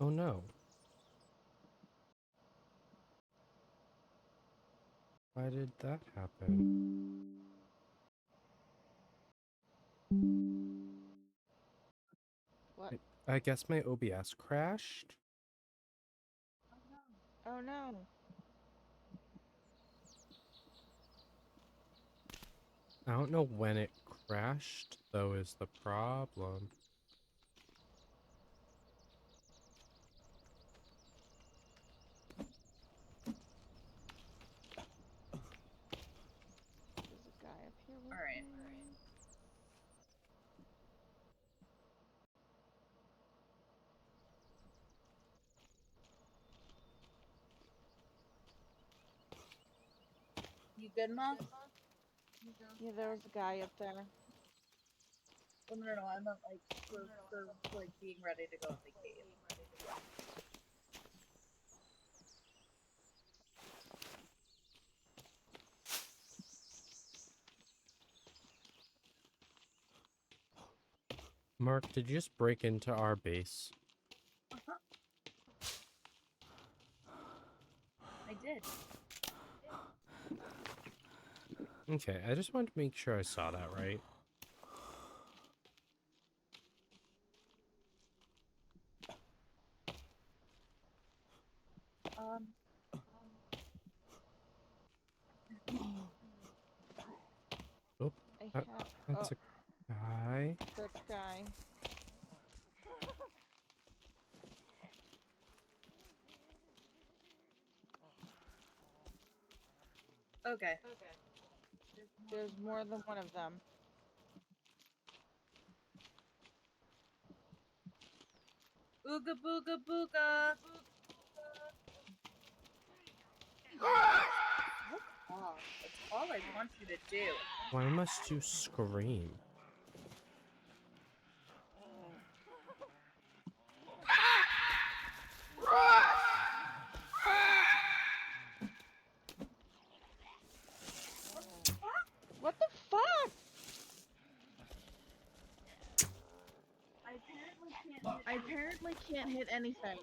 Oh no. Why did that happen? What? I guess my OBS crashed. Oh no. I don't know when it crashed, though, is the problem. There's a guy up here with Alright. me. You good, Mom? Yeah, there was a guy up there. Oh, no, I meant like for like being ready to go in the cave. Mark, did you just break into our base? Uh-huh. I did. Okay, I just wanted to make sure I saw that right. Um, Oh, I that, have. that's a guy. That guy. okay. There's more than one of them. Ooga booga booga! Fuck off. That's all I want you to do. Why must you scream? What the fuck? I apparently can't hit anything.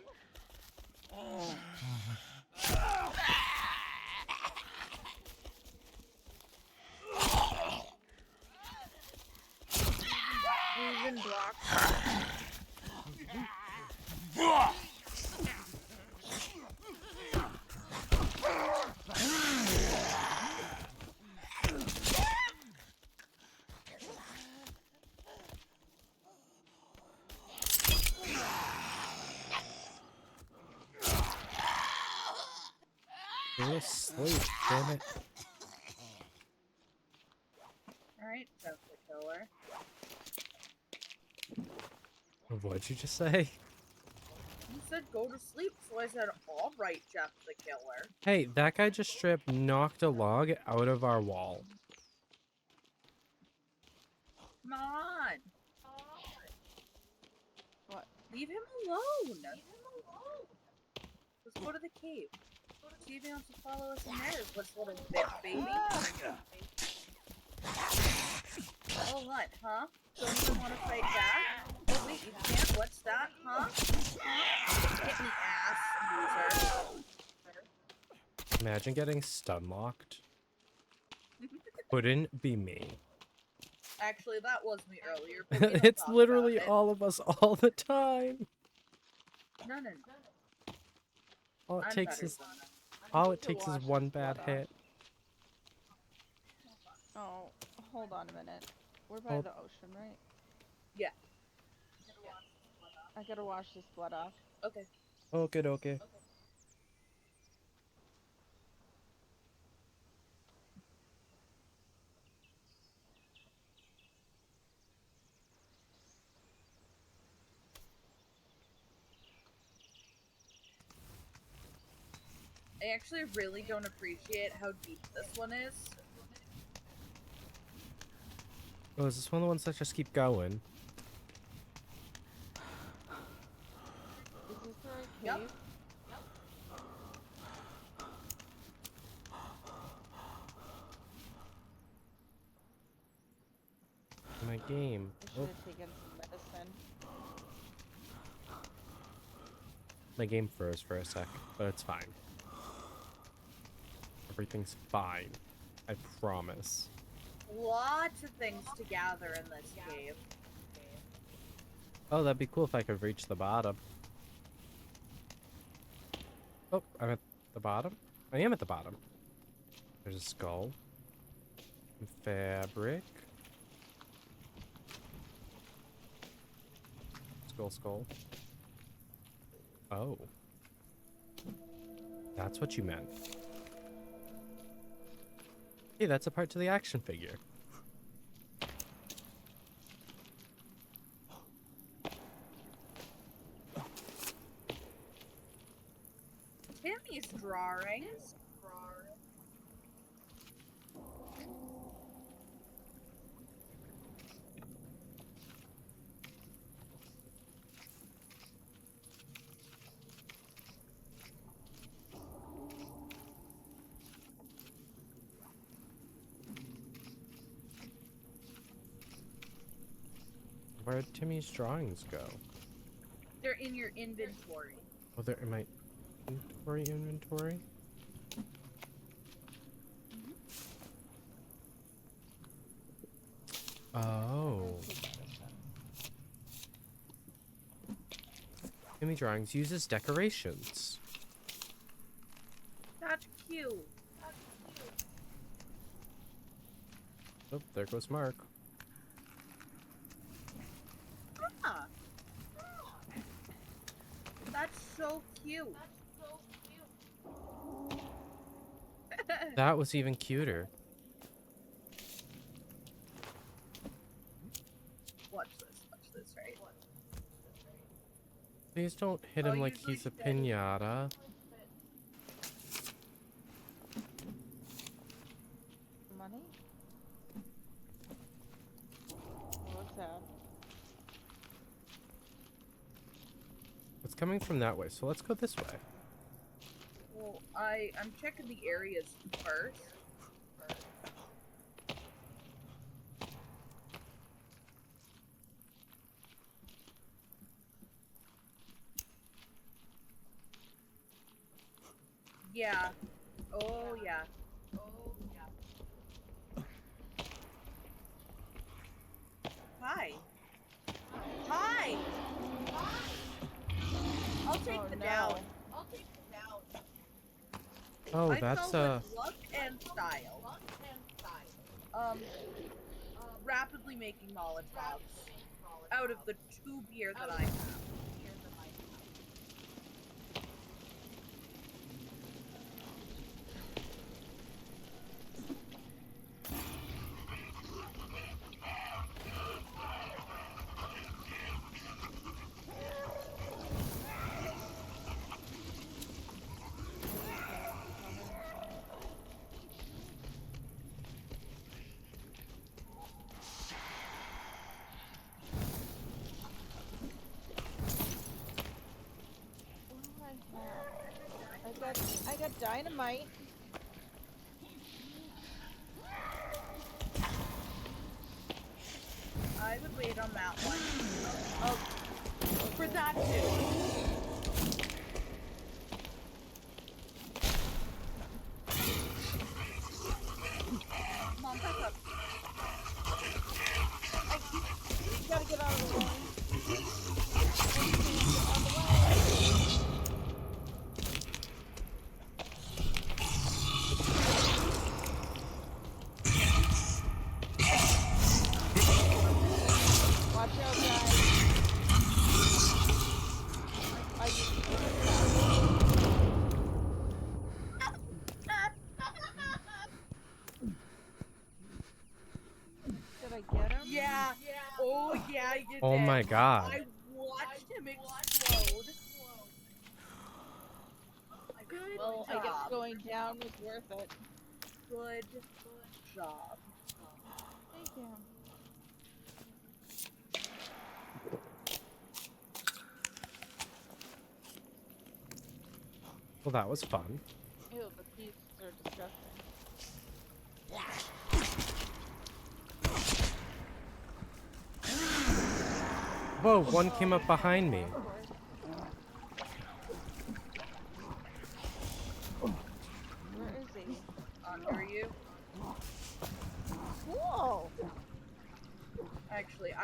Even block. Go to sleep, damn it. Alright, that's the killer. What'd you just say? You said go to sleep, so I said, alright, Jeff the killer. Hey, that guy just straight up knocked a log out of our wall. Come on! What? Leave him alone! Let's go to the cave. See if he wants to follow us in there. What's little bitch baby? Oh, what, huh? Don't even want to fight back? Oh, wait, you can't? What's that, huh? Get me, ass, loser. Imagine getting stun locked. Couldn't be me. Actually, that was me earlier, but we don't It's talk literally about it. all of us all the time. No. All it I'm takes better is than him. all I it need to takes is wash one this bad blood off. hit. Oh, hold on a minute. We're by Oh. the ocean, right? Yeah. I gotta wash this blood off. Okay. Okay. I actually really don't appreciate how deep this one is. Oh, is this one of the ones that just keep going? Is this the right cave? Yep. My game. I should have taken some medicine. My game froze for a sec, but it's fine. Everything's fine. I promise. Lots of things to gather in this cave. Oh, that'd be cool if I could reach the bottom. Oh, I'm at the bottom? I am at the bottom. There's a skull. Some fabric. Skull. Oh. That's what you meant. Hey, that's a part to the action figure. Timmy's drawings. Where'd Timmy's drawings go? They're in your inventory. Oh, they're in my inventory? Oh. Timmy drawings uses decorations. That's cute. Oh, there goes Mark. Ah. That's so cute. That was even cuter. Watch this, right? Please don't hit Oh, him like usually he's a steady. pinata. Money? What's that? It's coming from that way, so let's go this way. Well, I'm checking the areas first. Yeah. Oh yeah. Hi. Hi. I'll take Oh, the no. down. Oh, I that's fell with luck and style. Rapidly making Molotovs out of the 2 beer that I have. I got dynamite. I would wait on that one. Oh, for that too. Mom, back up. You gotta get out of the way. Watch out, guys. I Did I get him? Yeah. Oh yeah, you did. Oh my god. I watched him explode. Good Well, I job. guess going down was worth it. Good job. Thank you. Well, that was fun. Ew, the pieces are disgusting. Whoa, one came up behind me.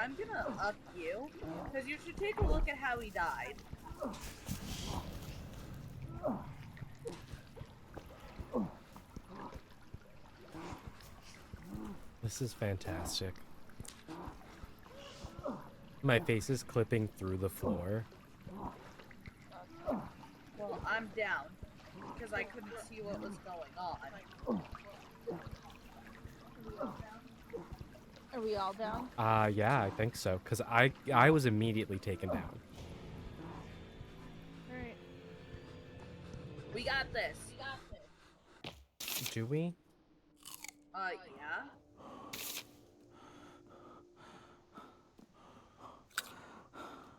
I'm gonna up you, because you should take a look at how he died. This is fantastic. My face is clipping through the floor. Well, I'm down, because I couldn't see what was going on. Are we all down? Yeah, I think so. Because I was immediately taken down. Alright. We got this. Do we? Yeah.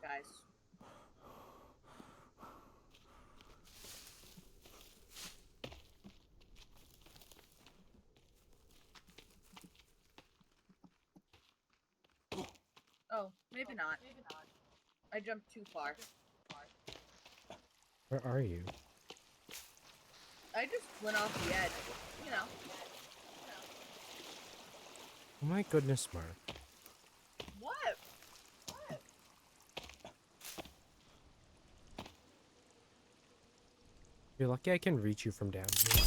Guys. Oh, maybe not. I jumped too far. Where are you? I just went off the edge. You know. Oh my goodness, Mark. What? You're lucky I can reach you from down here.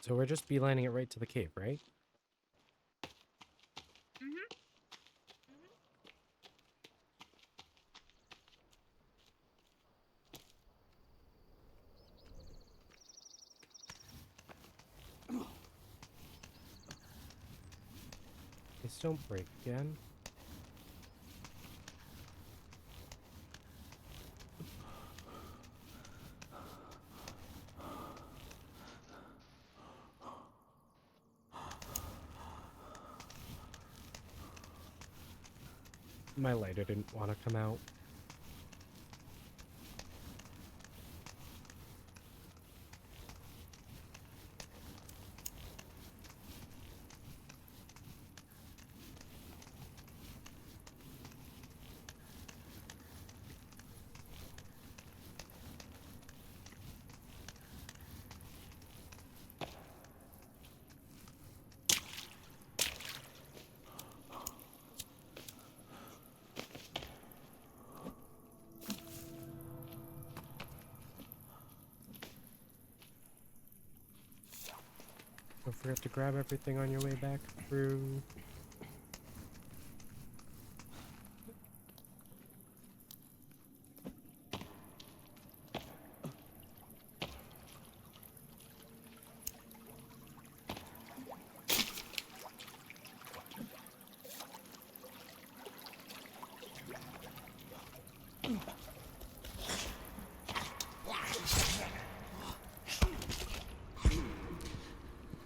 So we're just beelining it right to the cave, right? Mm-hmm. Please don't break again. My lighter didn't want to come out. Don't forget to grab everything on your way back through.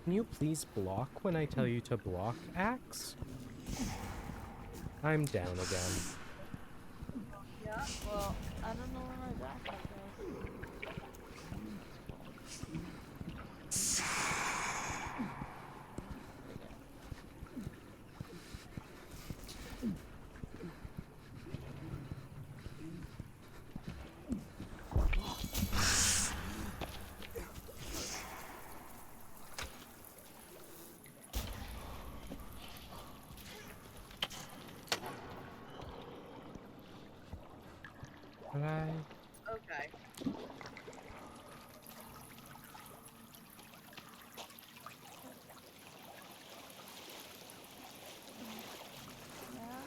Can you please block when I tell you to block, Axe? I'm down again. Yeah. Well, I don't know where my backpack goes. Bye. Okay. Yeah.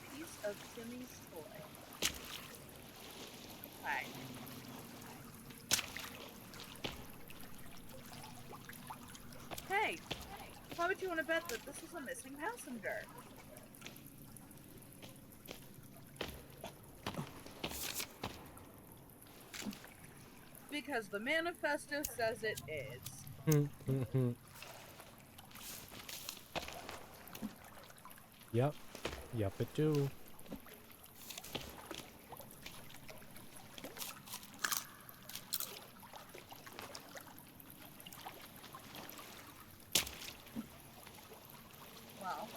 A piece of Timmy's toy. Okay. Hey! Why would you want to bet that this is a missing passenger? Because the manifesto says it is. Yep. Yep, it do. Well.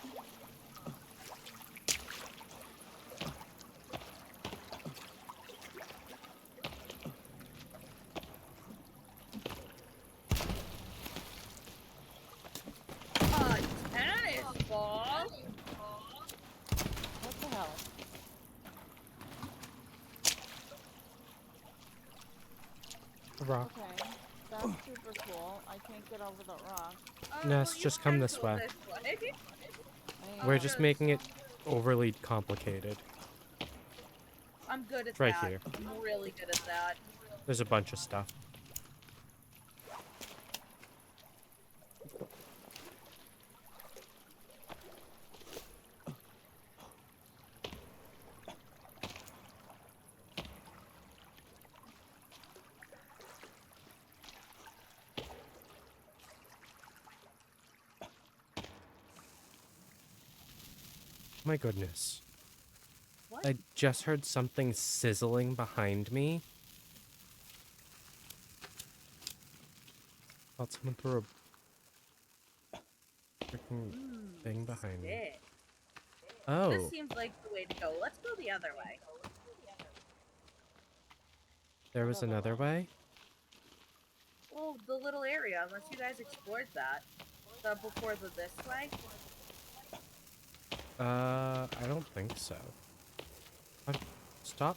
a rock. Okay, that's super cool. I can't get over the rock. Ness, Well, you just come can this go way. this way. We're I just Just- making it overly complicated. I'm good at It's right that. here. I'm really good at that. There's a bunch of stuff. My goodness. What? I just heard something sizzling behind me. Thought someone threw a freaking thing behind me. Sick. Oh, This seems like the way to go. Let's go the other way. there was another way? Well, the little area, unless you guys explored that. Before this way? I don't think so. Stop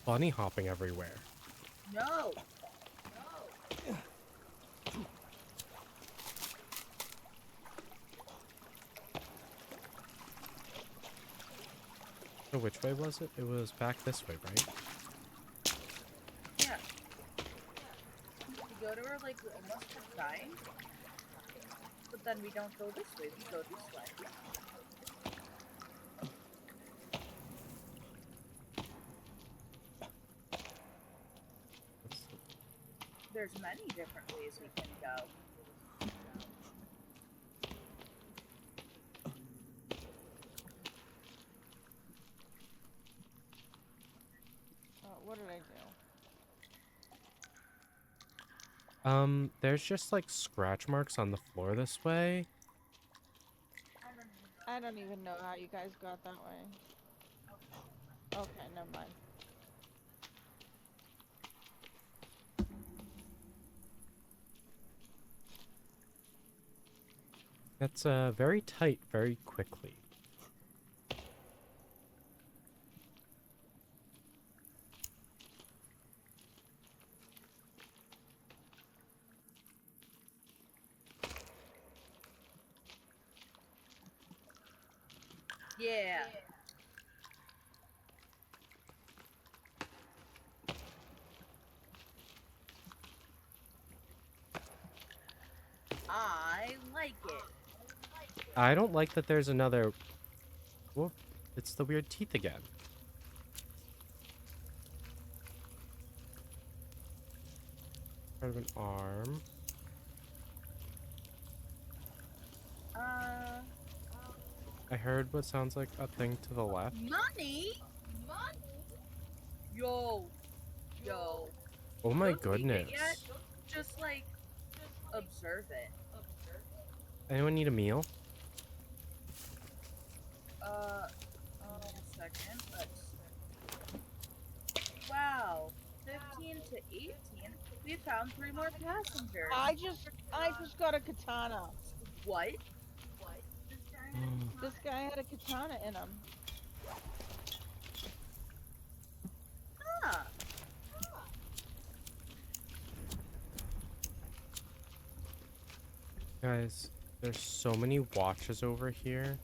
bunny hopping everywhere. No. So which way was it? It was back this way, right? Yeah. We go to her like we almost have dying. But then we don't go this way, we go this way. There's many different ways we can go. What did I do? There's just like scratch marks on the floor this way. I don't even know how you guys got that way. Okay, never mind. That's very tight very quickly. Yeah. I like it. I don't like that there's another... Whoa, it's the weird teeth again. Part of an arm. I heard what sounds like a thing to the left. Money? Yo. Yo. Oh my Don't read it goodness. yet. Just like observe it. Anyone need a meal? Hold on a second. Wow. 15 to 18. We found 3 more passengers. I just got a katana. What? This guy had a katana in him. Ah. Guys, there's so many watches over here.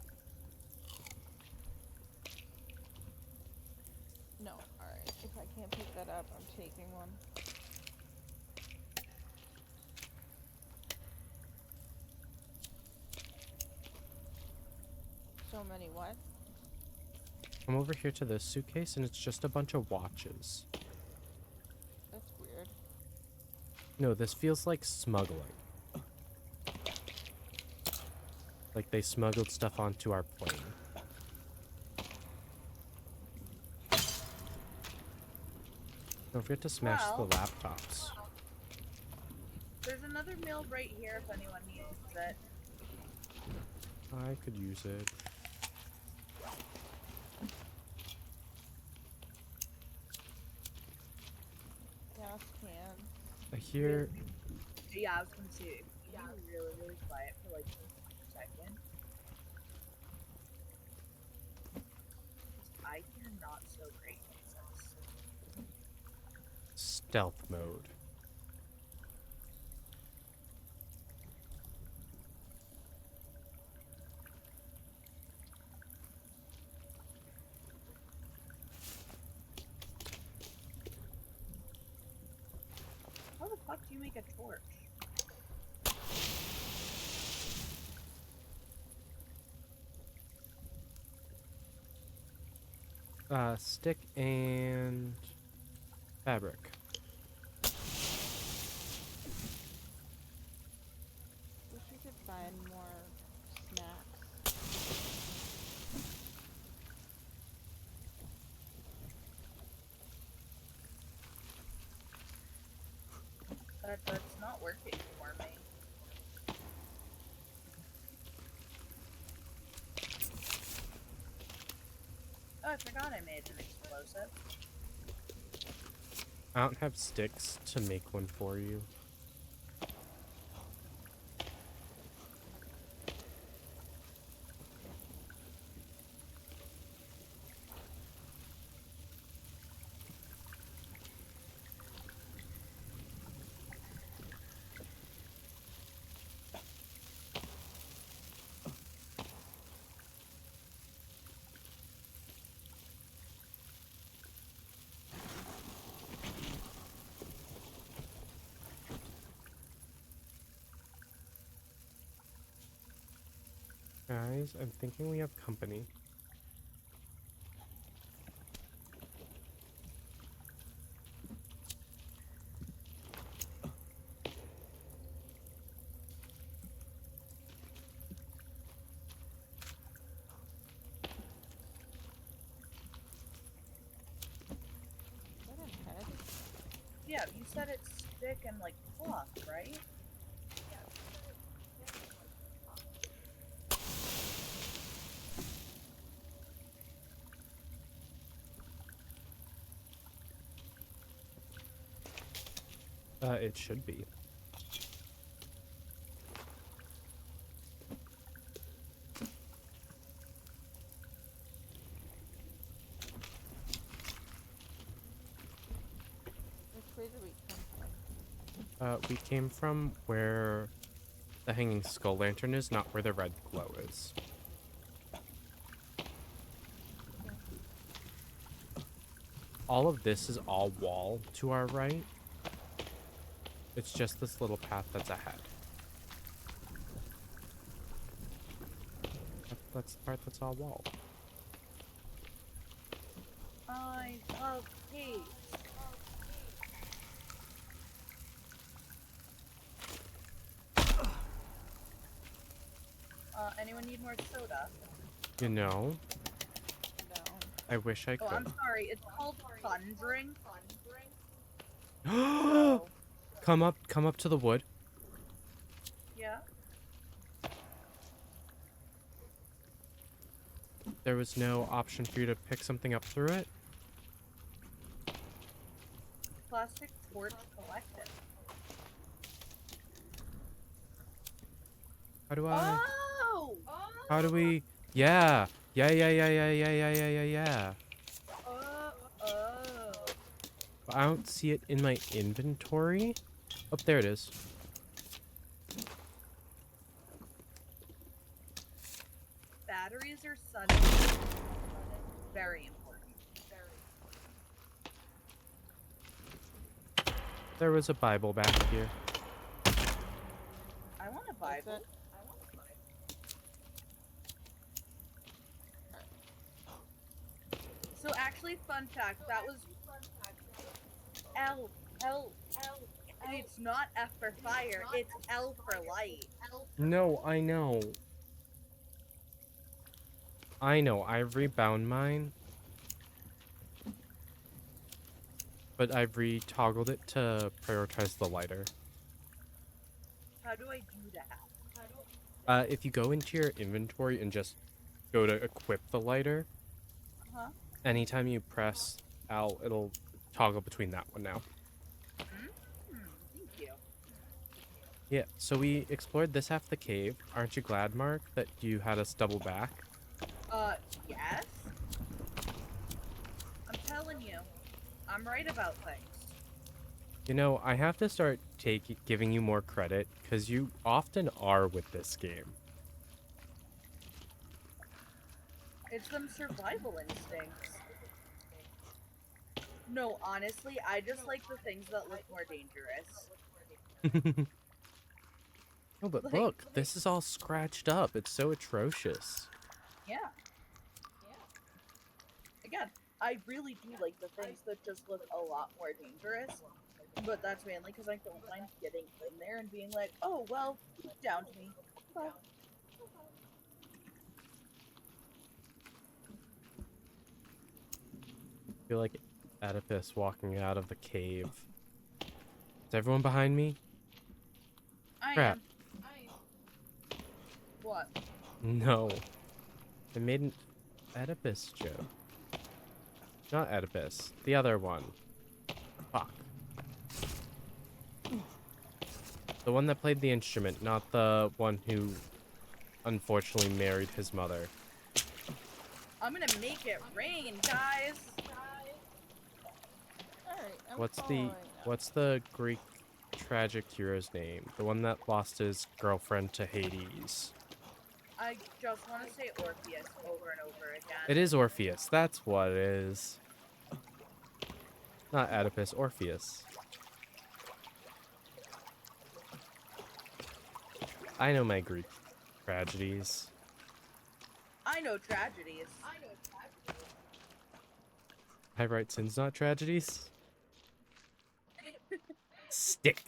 No, alright. If I can't pick that up, I'm taking one. So many what? Come over here to this suitcase and it's just a bunch of watches. That's weird. No, this feels like smuggling. Like they smuggled stuff onto our plane. Don't forget to smash Well. the laptops. There's another meal right here if anyone needs it. I could use it. Gas can. I hear... Yeah, I was gonna say, if you were really, really quiet for like a second. I hear not so great noises. stealth mode. fuck do you make a torch? Stick and fabric. Wish we could find more snacks. That's not working for me. Oh, I forgot I made an explosive. I don't have sticks to make one for you. Guys, I'm thinking we have company. Is that a head? Yeah, you said it's stick and like cloth, right? It should be. Which way did we come from? We came from where the hanging skull lantern is, not where the red glow is. All of this is all wall to our right. It's just this little path that's ahead. That's the part that's all wall. I love peace. Anyone need more soda? You know, No. I wish I Oh, I'm could. sorry. It's called thundering. Come up to the wood. Yeah. There was no option for you to pick something up through it. Plastic torch collected. How do I? Oh! How do we? Yeah. Yeah. Oh. But I don't see it in my inventory. Oh, there it is. Batteries are suddenly very important. There was a Bible back here. I want a That's Bible. it. So actually, fun fact, that was L. It's not F for fire, it's L for light. No, I know. I've rebound mine. But I've re-toggled it to prioritize the lighter. How do I do that? If you go into your inventory and just go to equip the lighter, Uh-huh. anytime you press L, it'll toggle between that one now. Thank you. Yeah, so we explored this half the cave. Aren't you glad, Mark, that you had us double back? Yes? I'm telling you, I'm right about things. You know, I have to start giving you more credit, because you often are with this game. It's them survival instincts. No, honestly, I just like the things that look more dangerous. Oh, but Like, look, this is all scratched up. It's so atrocious. yeah. Again, I really do like the things that just look a lot more dangerous. But that's mainly because I don't mind getting in there and being like, oh, well, you downed me. Okay. I feel like Oedipus walking out of the cave. Is everyone behind me? I Crap. am. What? No. I made an Oedipus joke. Not Oedipus. The other one. Fuck. The one that played the instrument, not the one who unfortunately married his mother. I'm gonna make it rain, guys! Alright, I'm What's following the up. what's the Greek tragic hero's name? The one that lost his girlfriend to Hades. I just want to say Orpheus over and over again. It is Orpheus. That's what it is. Not Oedipus, Orpheus. I know my Greek tragedies. I know tragedies. I write sins, not tragedies. Stick.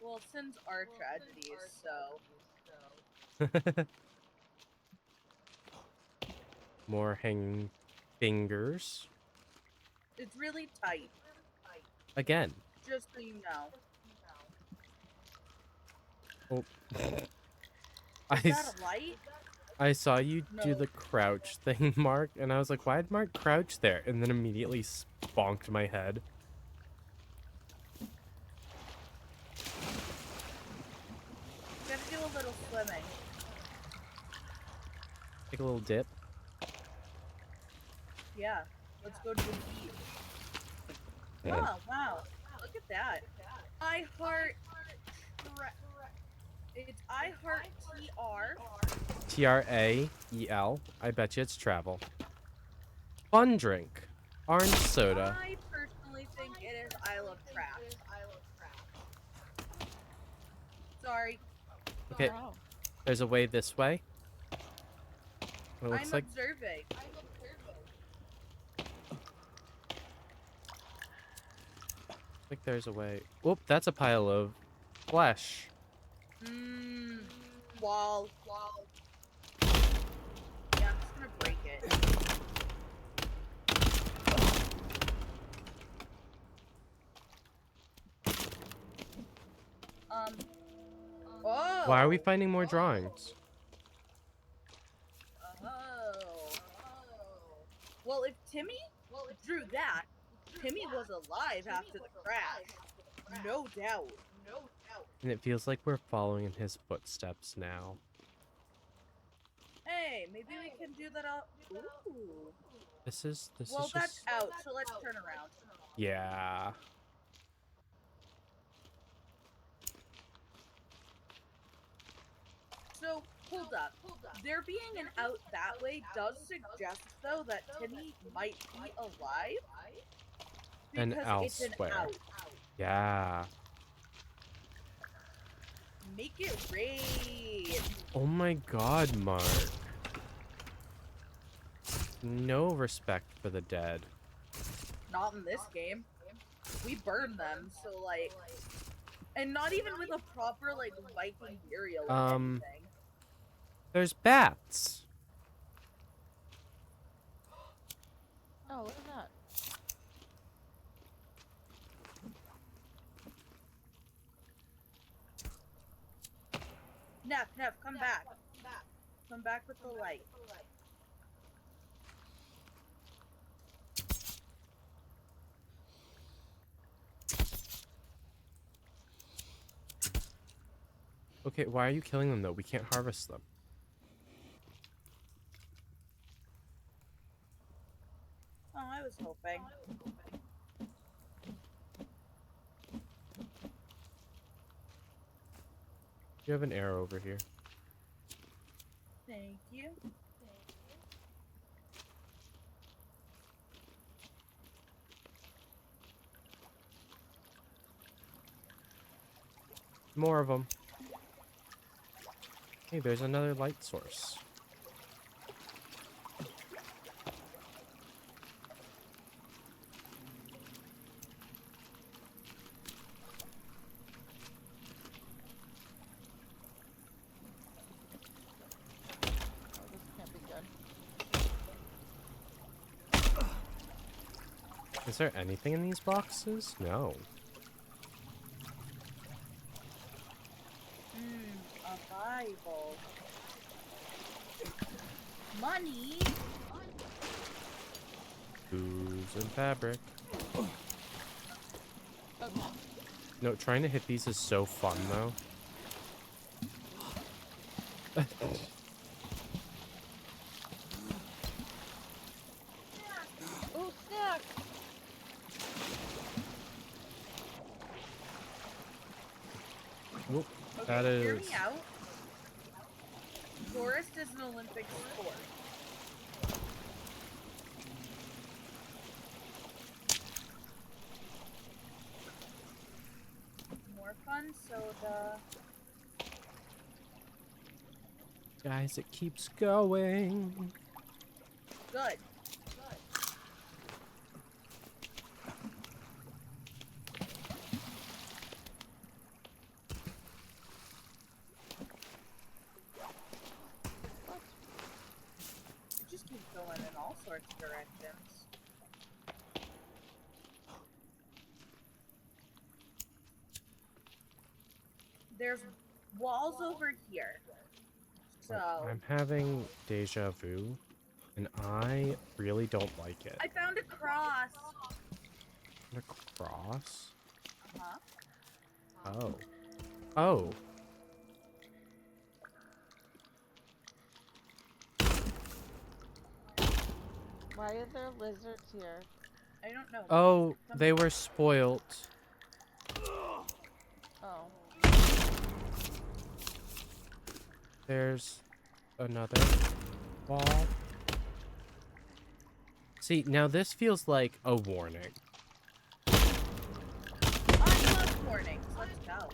Well, sins are tragedies, so... More hanging fingers. It's really tight, Again. just so you know. Oh. Is that a light? I saw you do No. the crouch thing, Mark, and I was like, why did Mark crouch there? And then immediately bonked my head. Gotta do a little swimming. Take a little dip. Yeah, let's go to the beach. Oh, wow. Look at that. I heart... It's I heart TR. Trael. I bet you it's travel. Fun drink. Orange soda. I personally think it is I love trash. Sorry. Okay, Wow. there's a way this way. It looks I'm like observing. there's a way. Whoop, that's a pile of flesh. Mmm. Wall. Yeah, I'm just gonna break it. Oh. Why are we finding more drawings? Oh. Well, if Timmy drew that, Timmy was alive after the crash. No doubt. And it feels like we're following in his footsteps now. Hey, maybe we can do that out. Ooh. This is Well, that's just out, so let's turn around. yeah. So, hold up. There being an out that way does suggest, though, that Timmy might be alive. And Because it's an elsewhere. out. Yeah. Make it rain. Oh my god, Mark. No respect for the dead. Not in this game. We burn them, so like... And not even with a proper, like, Viking burial or anything. There's bats. Oh, look at that. Neff, come back. Come back with the light. Okay, why are you killing them though? We can't harvest them. Oh, I was hoping. You have an arrow over here. Thank you. More of them. Hey, there's another light source. Oh, this can't be good. Is there anything in these boxes? No. A Bible. Money? Booze and fabric. Okay. No, trying to hit these is so fun, though. Oh, snack! Whoop. Okay, That hear is... me out. Forest is an Olympic sport. More fun soda. Guys, it keeps going. Good. What? It just keeps going in all sorts of directions. There's walls over here. So I'm having deja vu, and I really don't like it. I found a cross. A cross? Uh-huh. Oh. Oh. Why are there lizards here? I don't know. Oh, they were spoilt. Oh. There's another wall. See, now this feels like a warning. I love warnings. Let's go.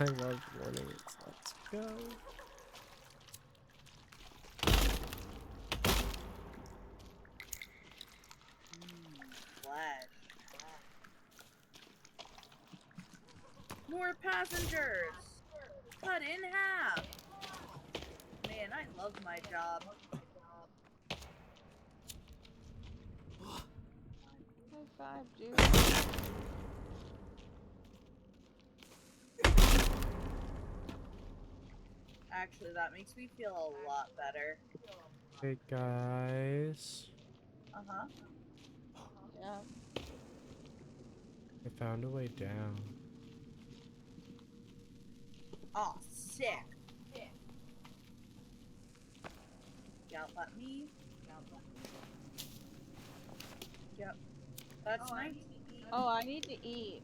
I love warnings. Let's go. Flesh. More passengers. Cut in half. Man, I love my job. High five, dude. Actually, that makes me feel a lot better. Hey, guys. Uh-huh. Yeah. I found a way down. Oh, sick. Yep, let me. Yep. That's nice. Oh, I need to eat.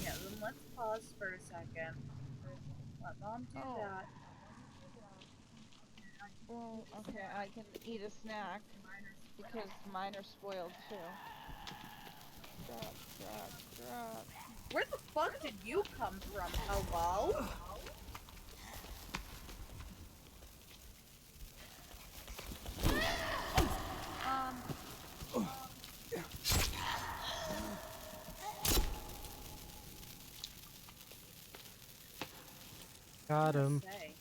Yeah, then let's pause for a second. Let Mom do Oh. that. Well, okay, I can eat a snack because mine are spoiled too. Drop, drop, drop. Where the fuck did you come from? Hello? Got him. Say.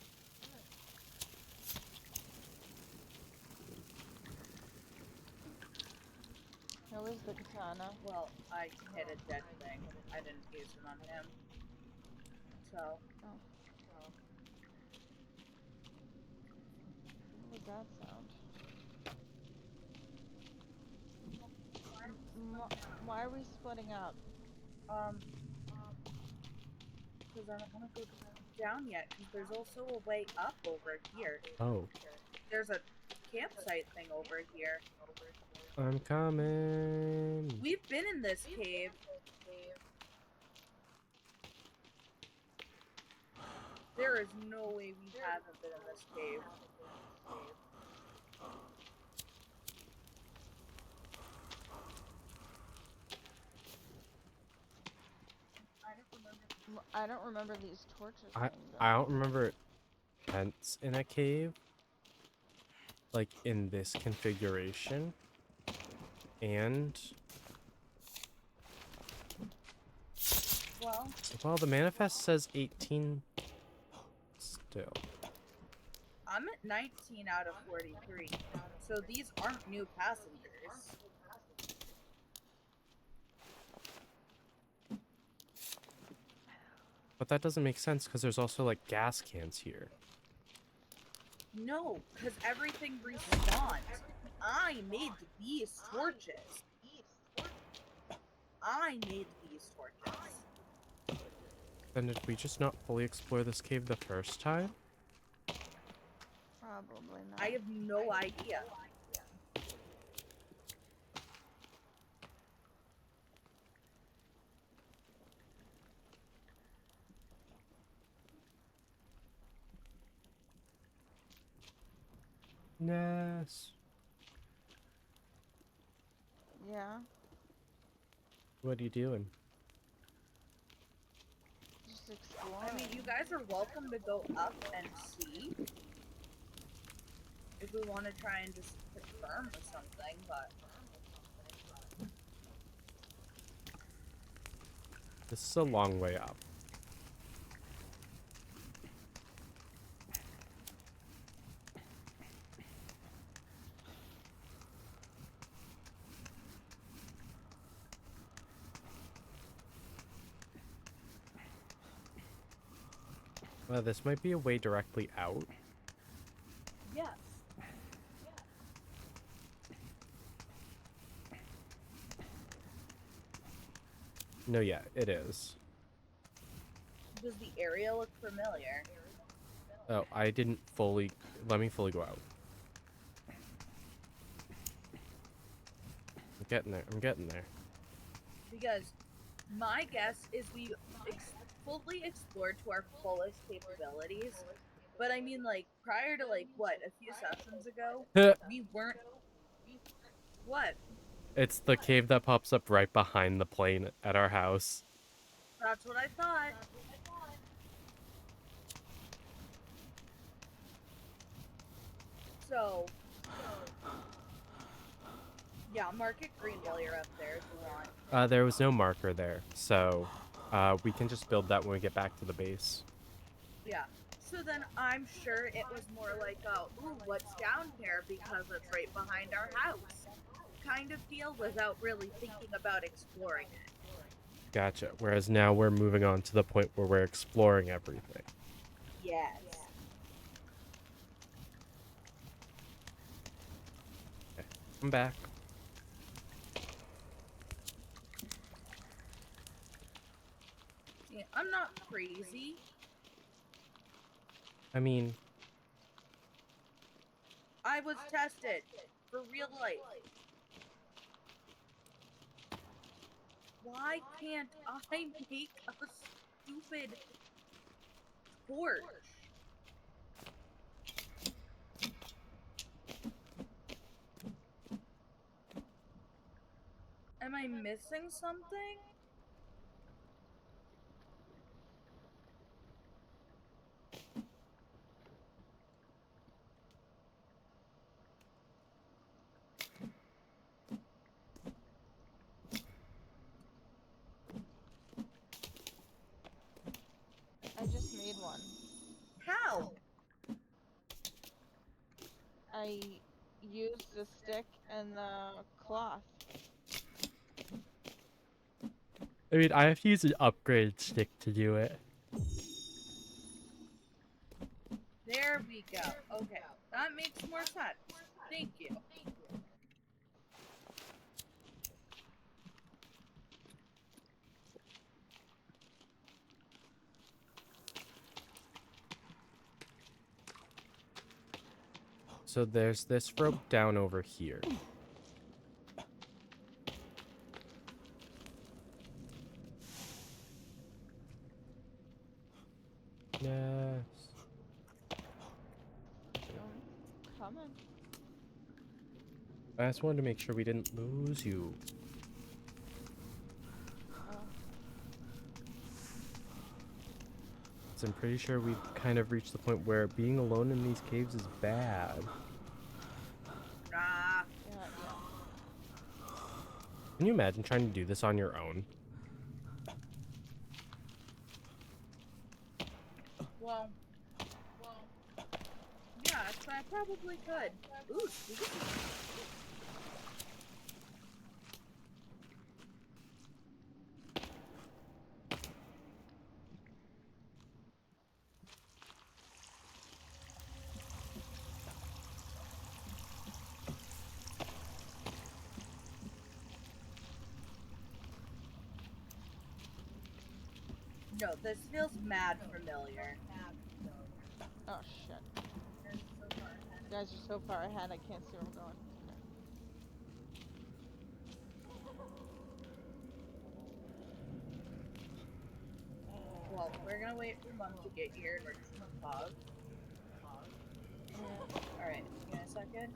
How is the katana? Well, I hit a dead thing. I didn't use it on him. So. Oh. What was that sound? Why are we splitting up? Because I don't want to go down yet, because there's also a way up over here. Oh. There's a campsite thing over here. I'm coming. We've been in this cave. There is no way we haven't been in this cave. I don't remember. I don't remember these torches I being I built. don't remember tents in a cave, like in this configuration. And Well, the manifest says 18 still. I'm at 19 out of 43. So these aren't new passengers. But that doesn't make sense because there's also like gas cans here. No, because everything respawned. I made these torches. I made these torches. Then did we just not fully explore this cave the first time? Probably not. I have no idea. Yes. Yeah, What are you doing? just exploring. I mean, you guys are welcome to go up and see. If we want to try and just confirm or something, but... This is a long way up. Well, this might be a way directly out. Yes. No, yeah, it is. Does the area look familiar? Oh, I didn't fully... Let me fully go out. I'm getting there. I'm getting there. Because my guess is we fully explored to our fullest capabilities. But I mean, like, prior to, like, what, a few sessions ago, we weren't... What? It's the cave that pops up right behind the plane at our house. That's what I thought. So... Yeah, mark it green while you're up there if you want. There was no marker there, so we can just build that when we get back to the base. Yeah. So then I'm sure it was more like, ooh, what's down here because it's right behind our house kind of deal without really thinking about exploring it. Gotcha. Whereas now we're moving on to the point where we're exploring everything. Yes. Okay, I'm back. Yeah, I'm not crazy. I mean... I was tested for real life. Why can't I make a stupid torch? Am I missing something? I just made one. How? I used the stick and the cloth. I mean, I have to use an upgrade stick to do it. There we go. Okay, that makes more sense. Thank you. So there's this rope down over here. Yes. Coming. I just wanted to make sure we didn't lose you. Oh. I'm pretty sure we've kind of reached the point where being alone in these caves is bad. Nah. Yeah. Can you imagine trying to do this on your own? Well, yeah, so I probably could. Ooh, sweet. No, this feels mad familiar. Oh shit. You guys are so far ahead, I can't see where I'm going. Well, we're gonna wait for Mom to get here and we're just gonna pause. Yeah. Alright, give me a second.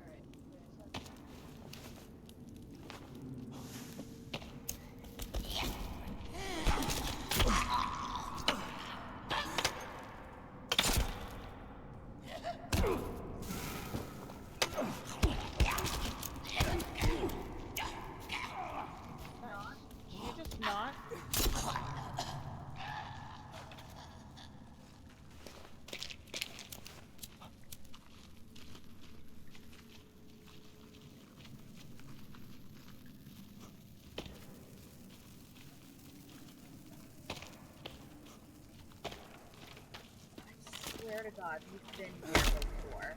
Nice. Did you just not? I swear to God, we've been here before.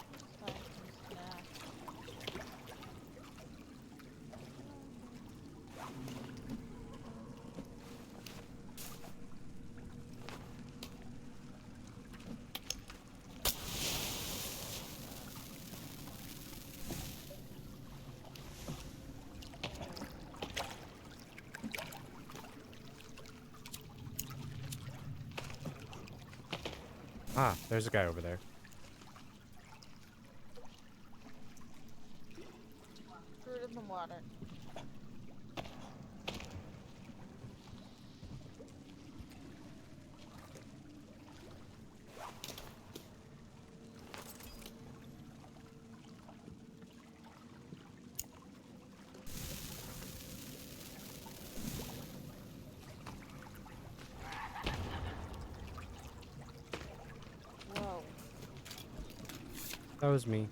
Let's find some snacks. Ah, there's a guy over there. Fruit in the water. Whoa. That was me.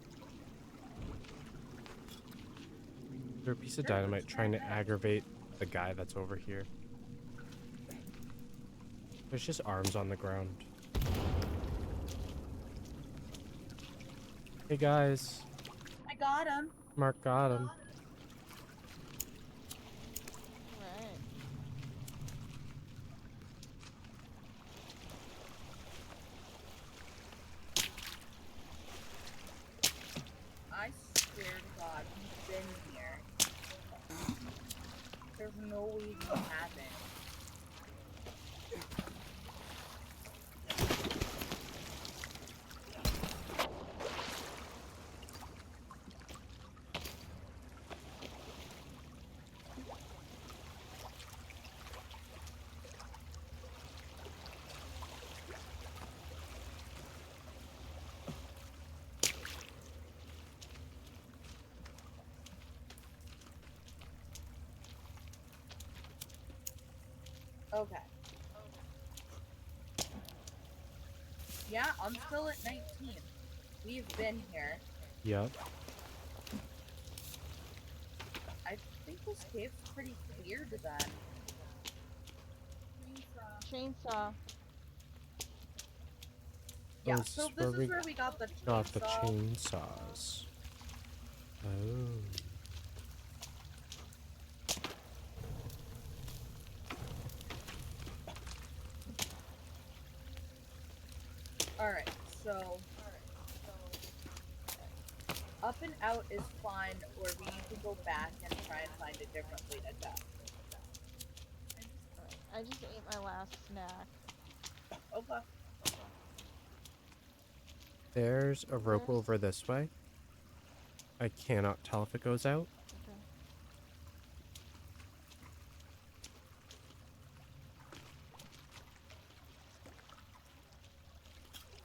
There's a piece of dynamite trying to aggravate the guy that's over here. There's just arms on the ground. Hey guys, I got him. Mark got him. Right. I swear to God, we've been here. There's no way we haven't. Okay. Yeah, I'm still at 19. We've been here. Yup. I think this cave's pretty cleared then. Chainsaw. Yeah, this so is this where is we where we got the got the chainsaw. chainsaws. Oh. Alright, so up and out is fine, or we need to go back and try and find a different way to go. Alright. I just ate my last snack. Okay. There's a rope Where's... over this way. I cannot tell if it goes out.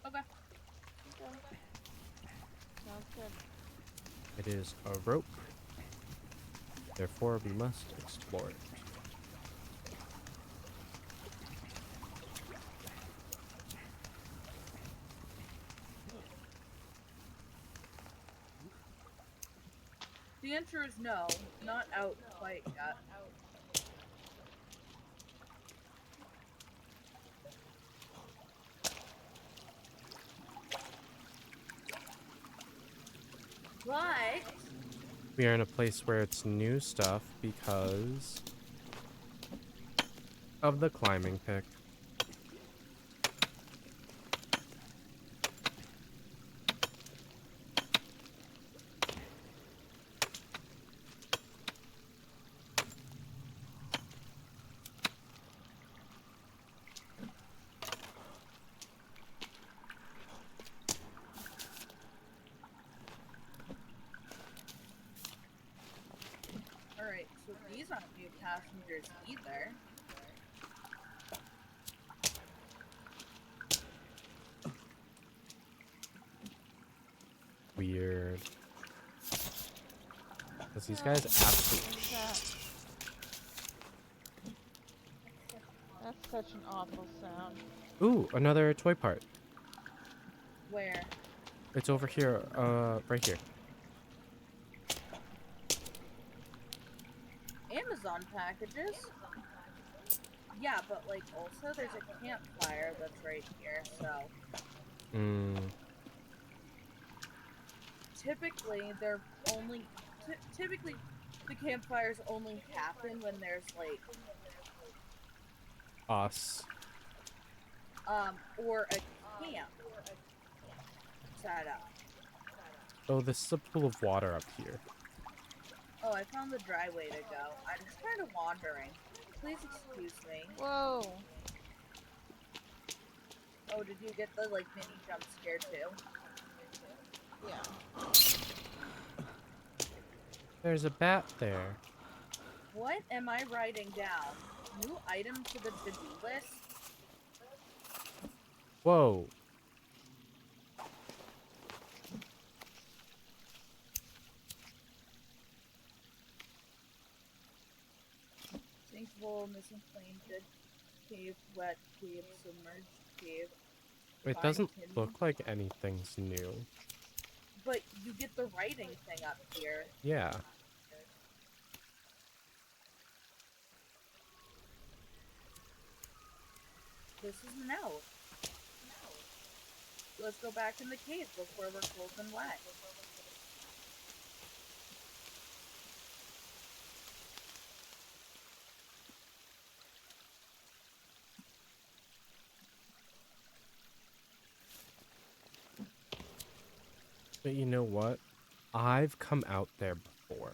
Okay. Okay. Okay. Sounds good. It is a rope. Therefore, we must explore it. The answer is no, not out quite yet. But We are in a place where it's new stuff because of the climbing pick. alright, so these aren't new passengers either. Weird. Because these guys absolutely... What's that? That's such an awful sound. Ooh, another toy part. Where? It's over here, right here. Amazon packages? Yeah, but like also there's a campfire that's right here, so typically they're only typically the campfires only happen when there's like Us. or a camp set up. Oh, this is a pool of water up here. Oh, I found the dry way to go. I'm just kind of wandering. Please excuse me. Whoa. Oh, did you get the like mini jump scare too? Yeah. There's a bat there. What am I writing down? New item to the to-do list? Whoa. Sinkable, missing plane, dead cave, wet cave, submerged cave. It Fine doesn't tin. look like anything's new. But you get the writing thing up here. Yeah. This is an out. Let's go back in the cave before we're cold and wet. But you know what? I've come out there before.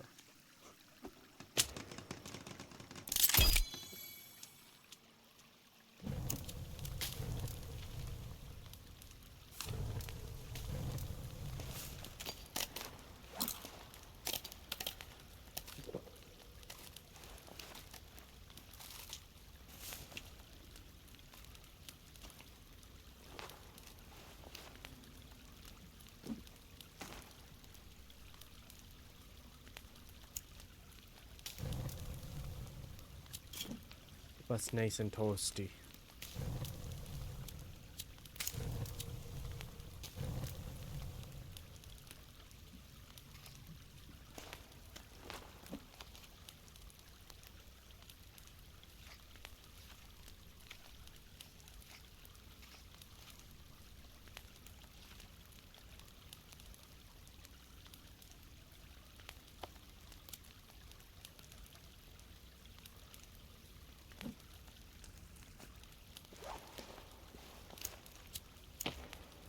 That's nice and toasty.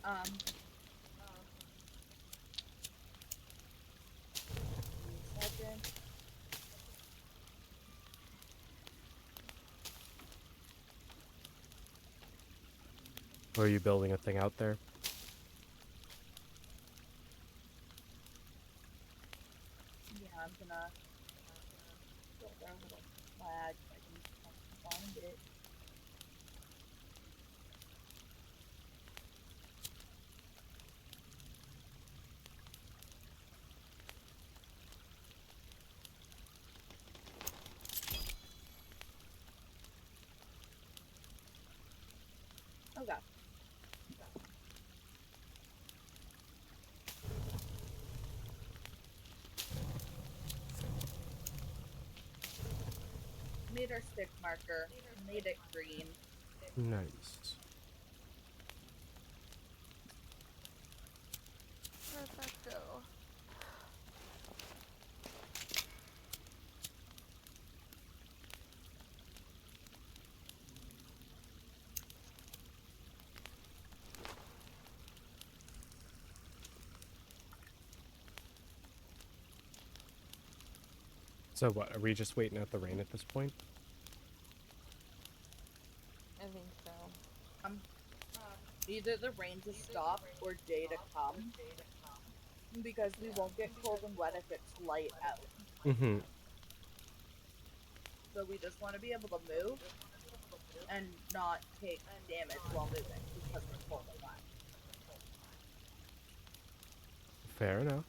Um. Second. Or are you building a thing out there? Okay. Made our stick marker. Made it green. Nice. Where'd that go? So what, are we just waiting out the rain at this point? I think so. Either the rain to stop or day to come. Because we won't get cold and wet if it's light out. Mm-hmm. So we just want to be able to move and not take damage while moving because we're cold and wet. Fair enough.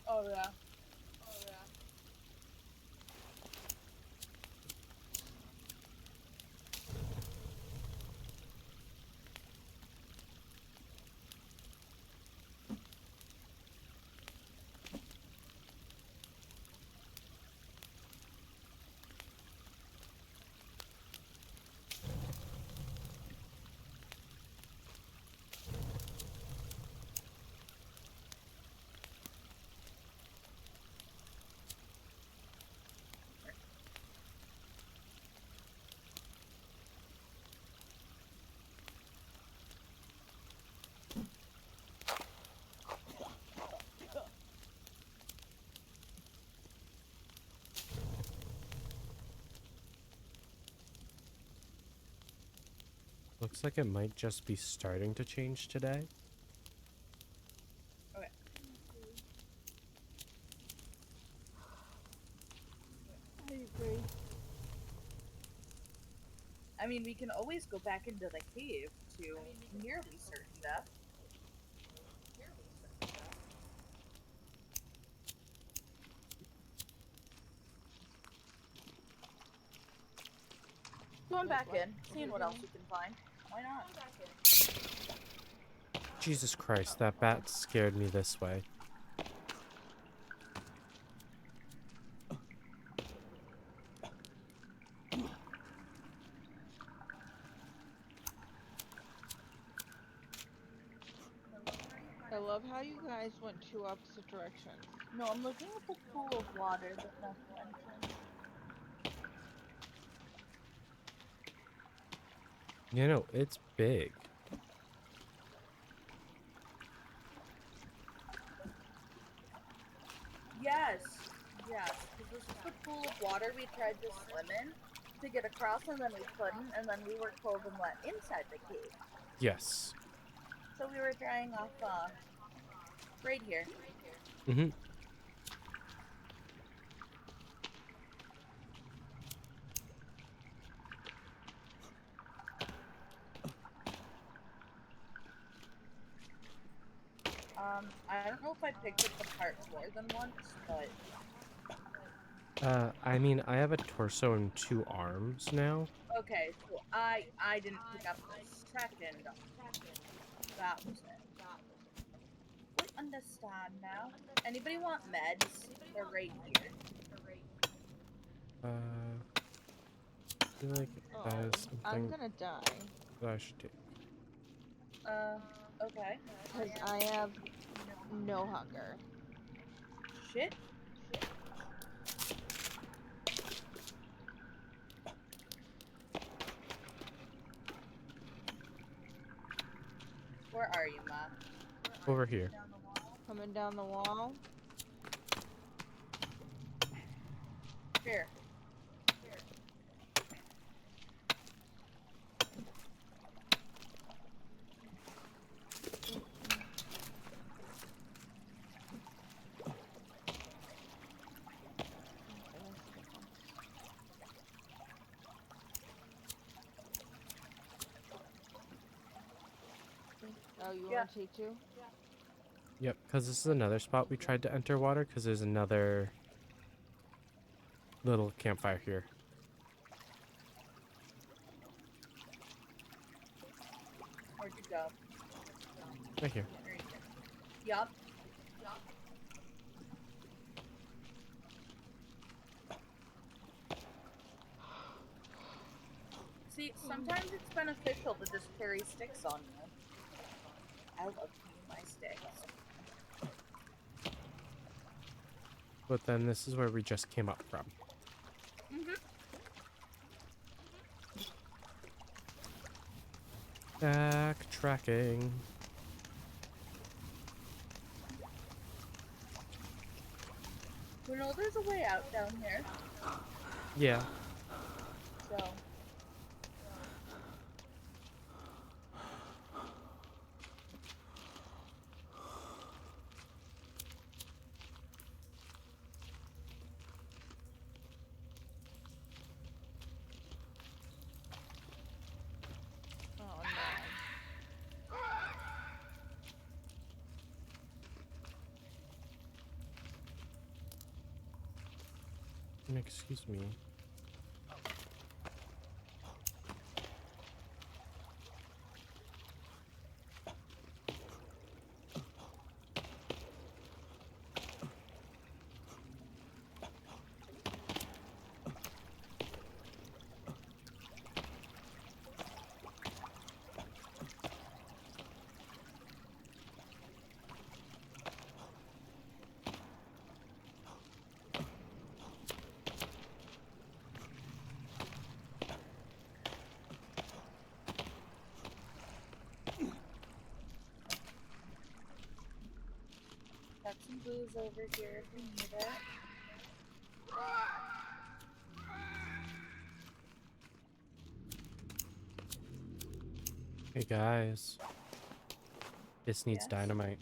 Oh yeah. Looks like it might just be starting to change today. Okay. I agree. I mean, we can always go back into the cave to nearly certain death. Going back in, seeing what else we can find. Why not? Jesus Christ, that bat scared me this way. I love how you guys went two opposite directions. No, I'm looking at the pool of water that Beth mentioned. You know, it's big. Yes, yes, because this is the pool of water we tried to swim in to get across, and then we couldn't, and then we were cold and wet inside the cave. Yes. So we were drying off, right here. Mm-hmm. I don't know if I picked up the part more than once, but I mean, I have a torso and 2 arms now. okay, so I didn't pick up the second. That was it. We understand now. Anybody want meds? They're right here. I feel like Oh, that is I'm something gonna die. that I should take. Okay. Because I have no hunger. Shit. Where are you, Ma? Over here. Coming down the wall. Here. Oh, you Yeah. want T2? Yep, because this is another spot we tried to enter water, because there's another little campfire here. Where'd you go? Right here. There you go. Yup. See, sometimes it's beneficial to just carry sticks on you. I love carrying my sticks. But then this is where we just came up from. Mm-hmm. Backtracking. We know there's a way out down here, Yeah. so... Oh no. Excuse me. Got some booze over here if you need it. Hey guys. This needs Yes. dynamite.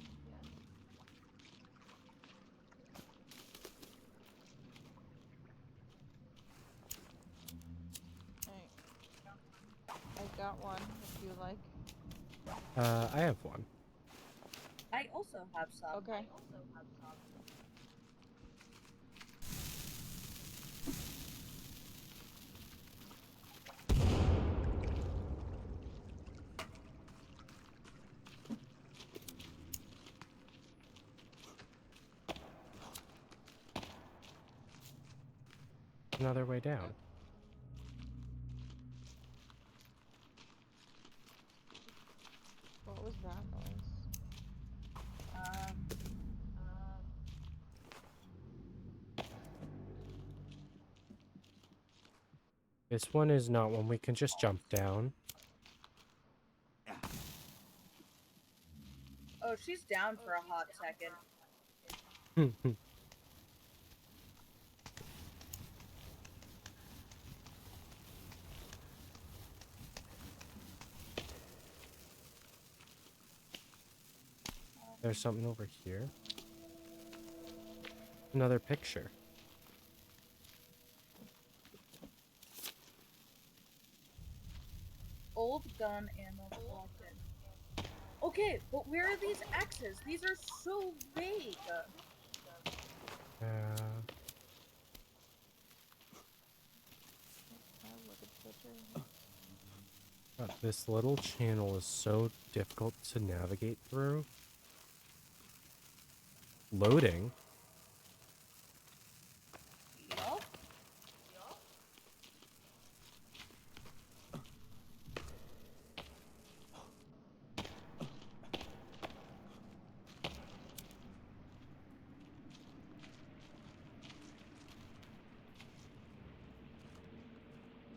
I got one if you like. I have one. I also have some. Okay. Another way down. What was that noise? Um, This one is not one we can just jump down. oh, she's down for a hot second. There's something over here. Another picture. Old gun ammo collected. Okay, but where are these X's? These are so vague. Look at the picture. This little channel is so difficult to navigate through. Loading. Yup.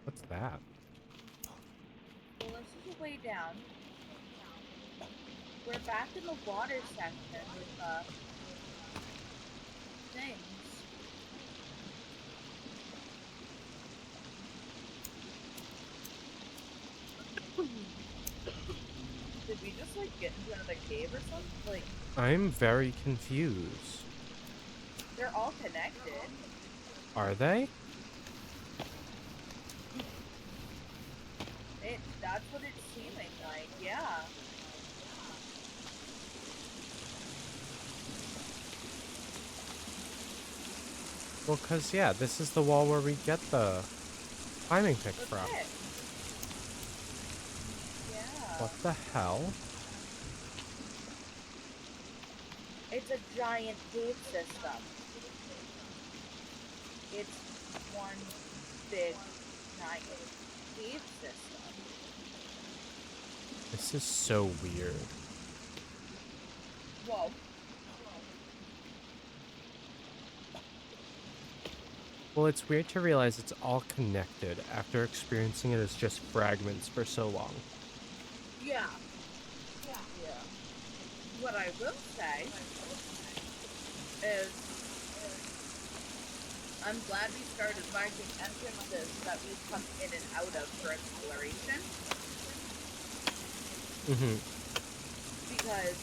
What's that? Well, this is a way down. We're back in the water section with, things. Did we just, like, get into another cave or something? Like, I'm very confused. they're all connected. Are they? That's what it's seeming like, yeah. Well, cause yeah, this is the wall where we get the climbing pick The from. pit. Yeah. What the hell? It's a giant cave system. It's one big giant cave system. This is so weird. Whoa. Well, it's weird to realize it's all connected after experiencing it as just fragments for so long. Yeah. Yeah. What I will say is I'm glad we started marking entrances that we come in and out of for exploration, Mm-hmm. because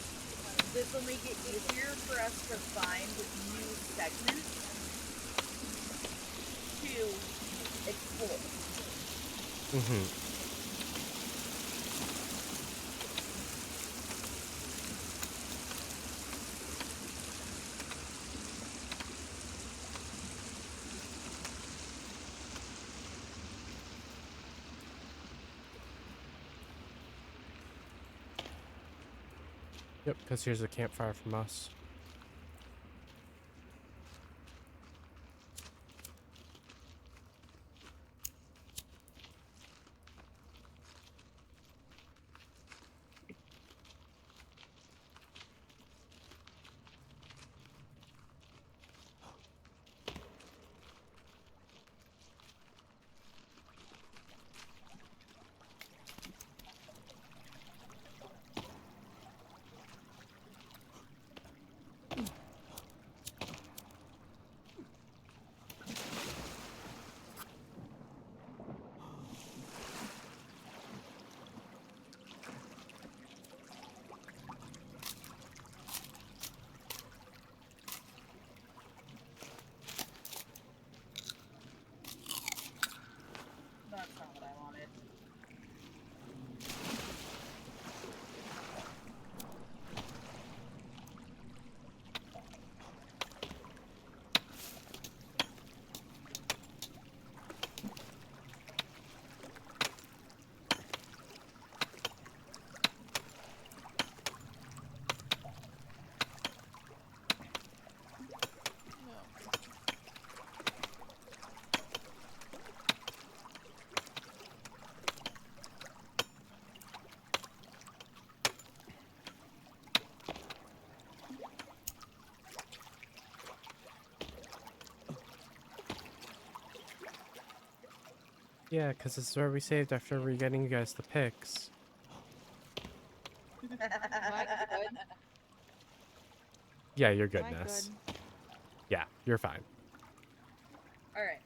this will make it easier for us to find new segments to explore. Mm-hmm. Yep, because here's a campfire from us. That's not what I wanted. No. Yeah, because this is where we saved after we getting you guys the picks. Am I good? Yeah, you're Am I goodness. good? Yeah, you're fine. Alright.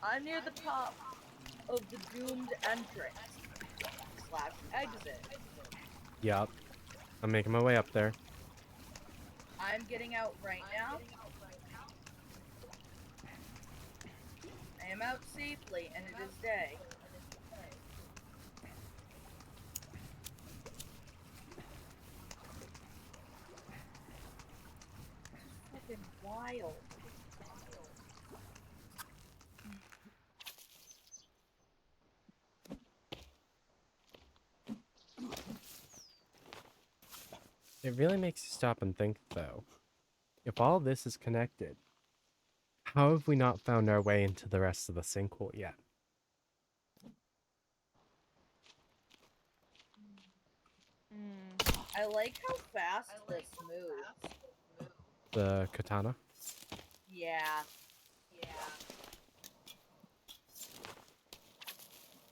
I'm near the top of the doomed entrance slash exit. Yep. I'm making my way up there. I'm getting out right now. I am out safely, and it is day. Fucking wild. It really makes you stop and think, though. If all this is connected, how have we not found our way into the rest of the sinkhole yet? I like how fast this moves. The katana? Yeah.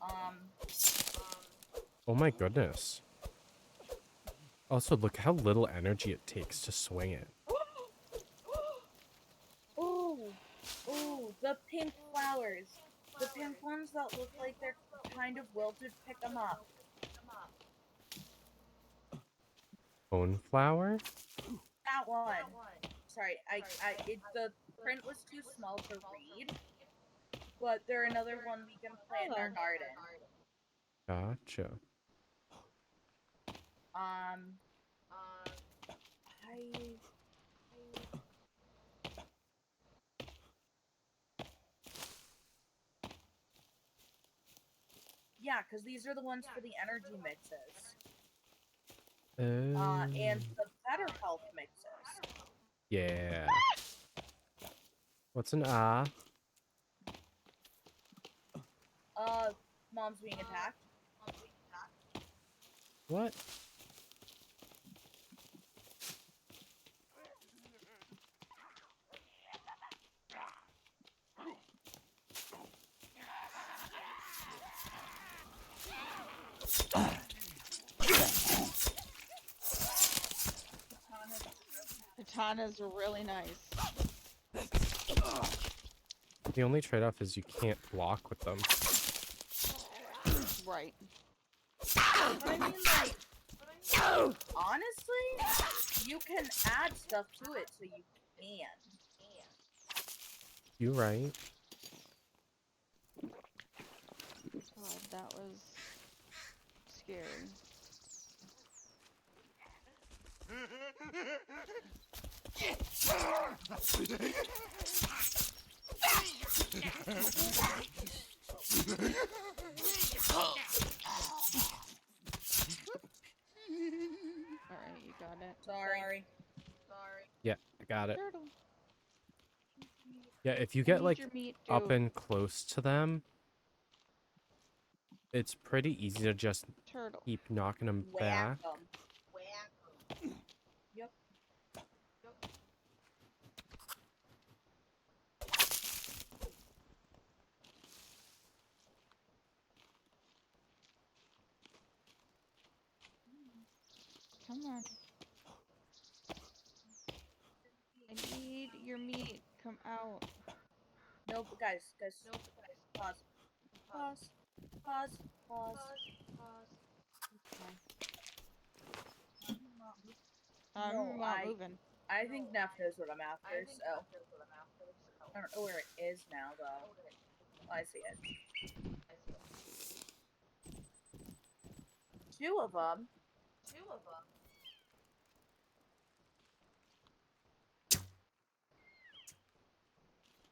Um, Oh my goodness. Also, look how little energy it takes to swing it. ooh, ooh, the pink flowers. The pink ones that look like they're kind of wilted, pick them up. Coneflower? That one. Sorry, the print was too small to read, but they're another one we can plant in our garden. Gotcha. I Yeah, because these are the ones for the energy mixes. Oh. And the better health mixes. Yeah. What's an ah? Mom's being attacked. What? Katanas are really nice. The only trade-off is you can't block with them. Right. But I mean, like, honestly, you can add stuff to it so you can. You right. God, that was scary. Alright, you got it. Sorry. Yeah, I got it. Turtle. Yeah, if you I get need like your meat up too. and close to them, it's pretty easy to just Turtle. keep knocking them Whack back. 'em. Yep. Come on. I need your meat. Come out. Nope, guys. Pause. Pause. Pause. Pause. Okay. I'm No, not moving. I think Neff knows what I'm after, so. I don't know where it is now, though. Oh, I see it. Two of them.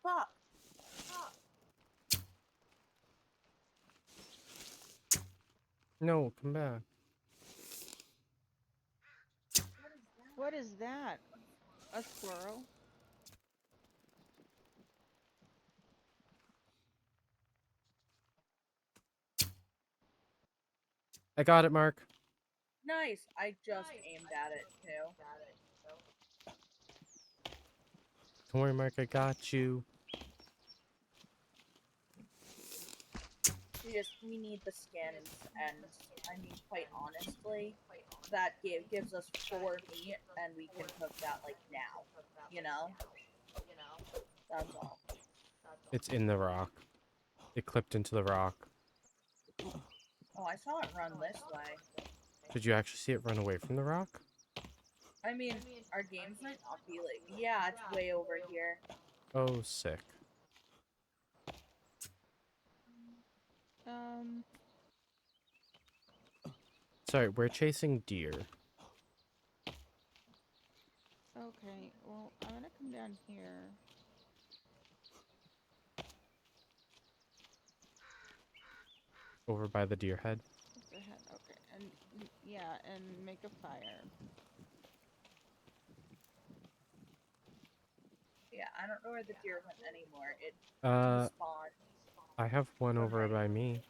Fuck. No, come back. What is that? A squirrel? I got it, Mark. Nice. I just aimed at it, too. Don't worry, Mark, I got you. We need the skins, and I mean, quite honestly, that gives us 4 meat, and we can cook that, like, now. You know? That's all. It's in the rock. It clipped into the rock. Oh, I saw it run this way. Did you actually see it run away from the rock? I mean, our games might not be like, yeah, it's way over here. Oh, sick. Sorry, we're chasing deer. Okay, well, I'm gonna come down here. Over by the deer head. Just ahead, okay, and yeah, and make a fire. Yeah, I don't know where the deer went anymore. It Uh, spawned. I have one over Right. by me.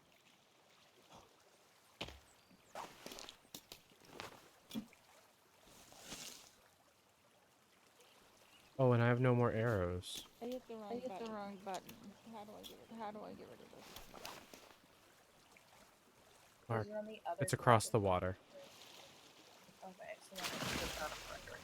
Oh, and I have no more arrows. I hit the wrong button. How do I get rid of this? Mark, Is it on the other it's across the water. Okay, so then I can put that on record.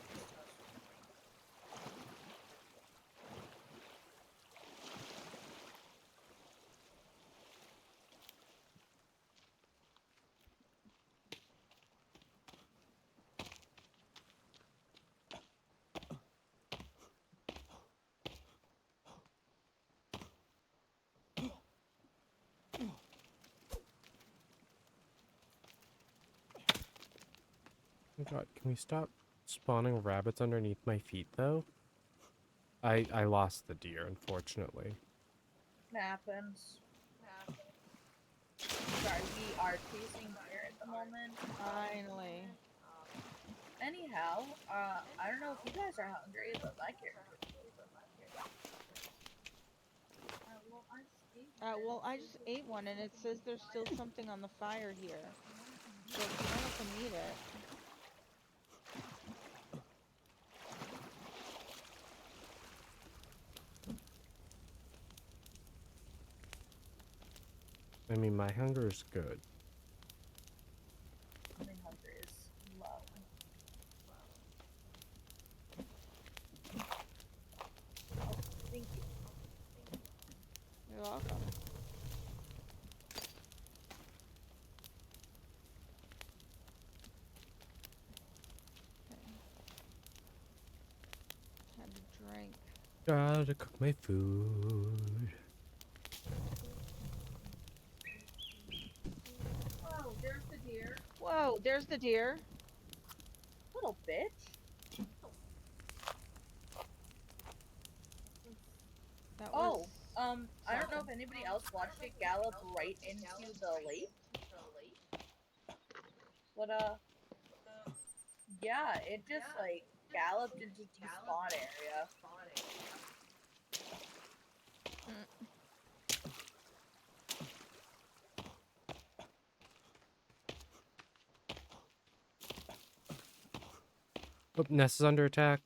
Oh god, can we stop spawning rabbits underneath my feet, though? I lost the deer, unfortunately. It happens. Sorry, We are chasing deer at the moment. Finally. Anyhow, I don't know if you guys are hungry, but my character. Well, I just ate one, and it says there's still something on the fire here. So if you want to come eat it. I mean, my hunger is good. My hunger is low. Thank you. You're welcome. Okay. Had a drink. Gotta cook my food. Oh, there's the deer. Whoa, there's the deer. Little bitch. That Oh, was I don't know if anybody else watched it gallop right into the lake. But, yeah, it just, like, galloped into despawn area. Oh, Ness is under attack.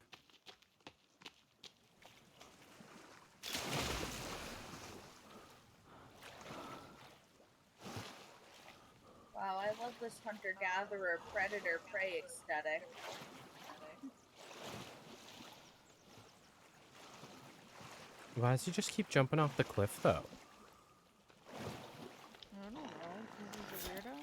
Wow, I love this hunter-gatherer, predator-prey aesthetic. Why does he just keep jumping off the cliff, though? I don't know, because he's a weirdo.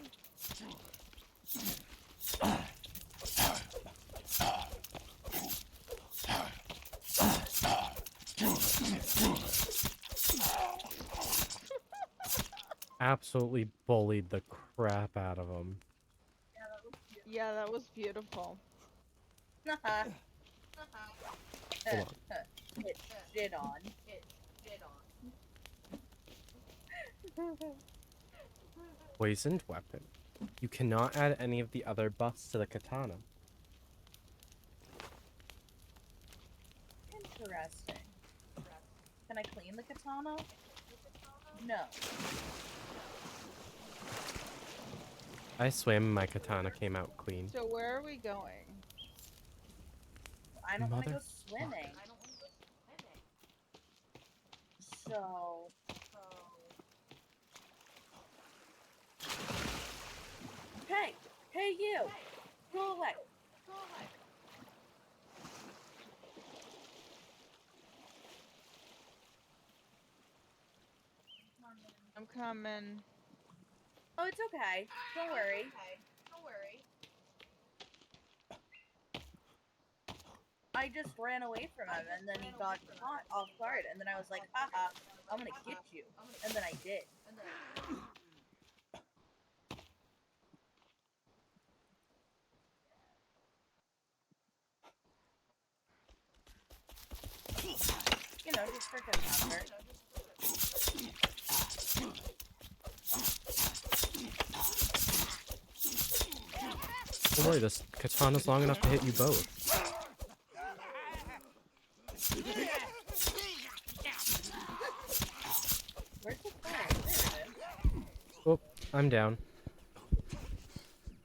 Absolutely bullied the crap out of him. Yeah, that was beautiful. Haha. Hold on. It's shit on. Poisoned weapon. You cannot add any of the other buffs to the katana. Interesting. Can I clean the katana? No. I swam and my katana came out clean. So where are we going? I don't want to go Motherfucker. swimming. So... Hey! Hey you! Go away! I'm coming. Oh, it's okay. Don't worry. I just ran away from him, and then he got caught off guard, and then I was like, haha, I'm gonna get you. And then I did. You know, just for good measure. Don't worry, this katana's long enough to hit you both. Where's the fire? There it is. Oh, I'm down.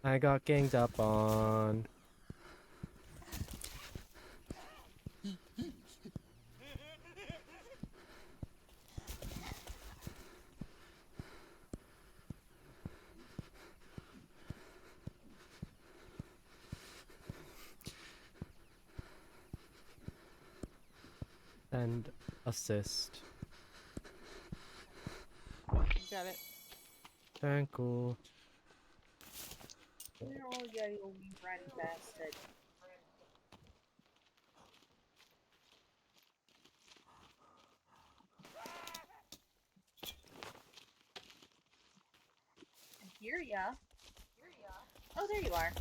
I got ganged up on. And assist. Got it. Thank you. Oh, yeah, you wee run bastard. I hear ya. Oh, there you are.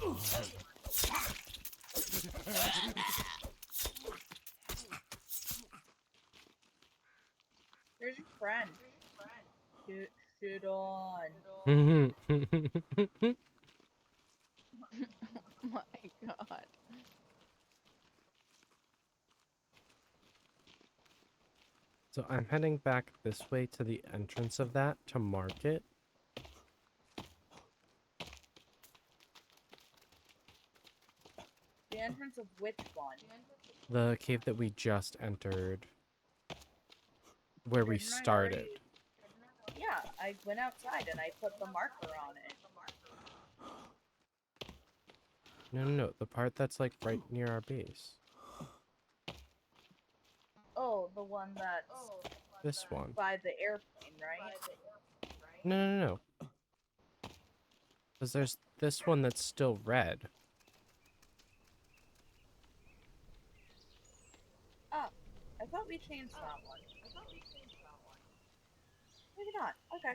There's your friend. Dude. shit on. My god. So I'm heading back this way to the entrance of that to mark it. The entrance of which one? The cave that we just entered. Where we Didn't I already? started. Yeah, I went outside and I put the marker on it. No, no, no. The part that's like right near our base. Oh, the one that's This one. by the airplane, right? No, no, no, no. Because there's this one that's still red. Oh, I thought we changed that one. Maybe not. Okay.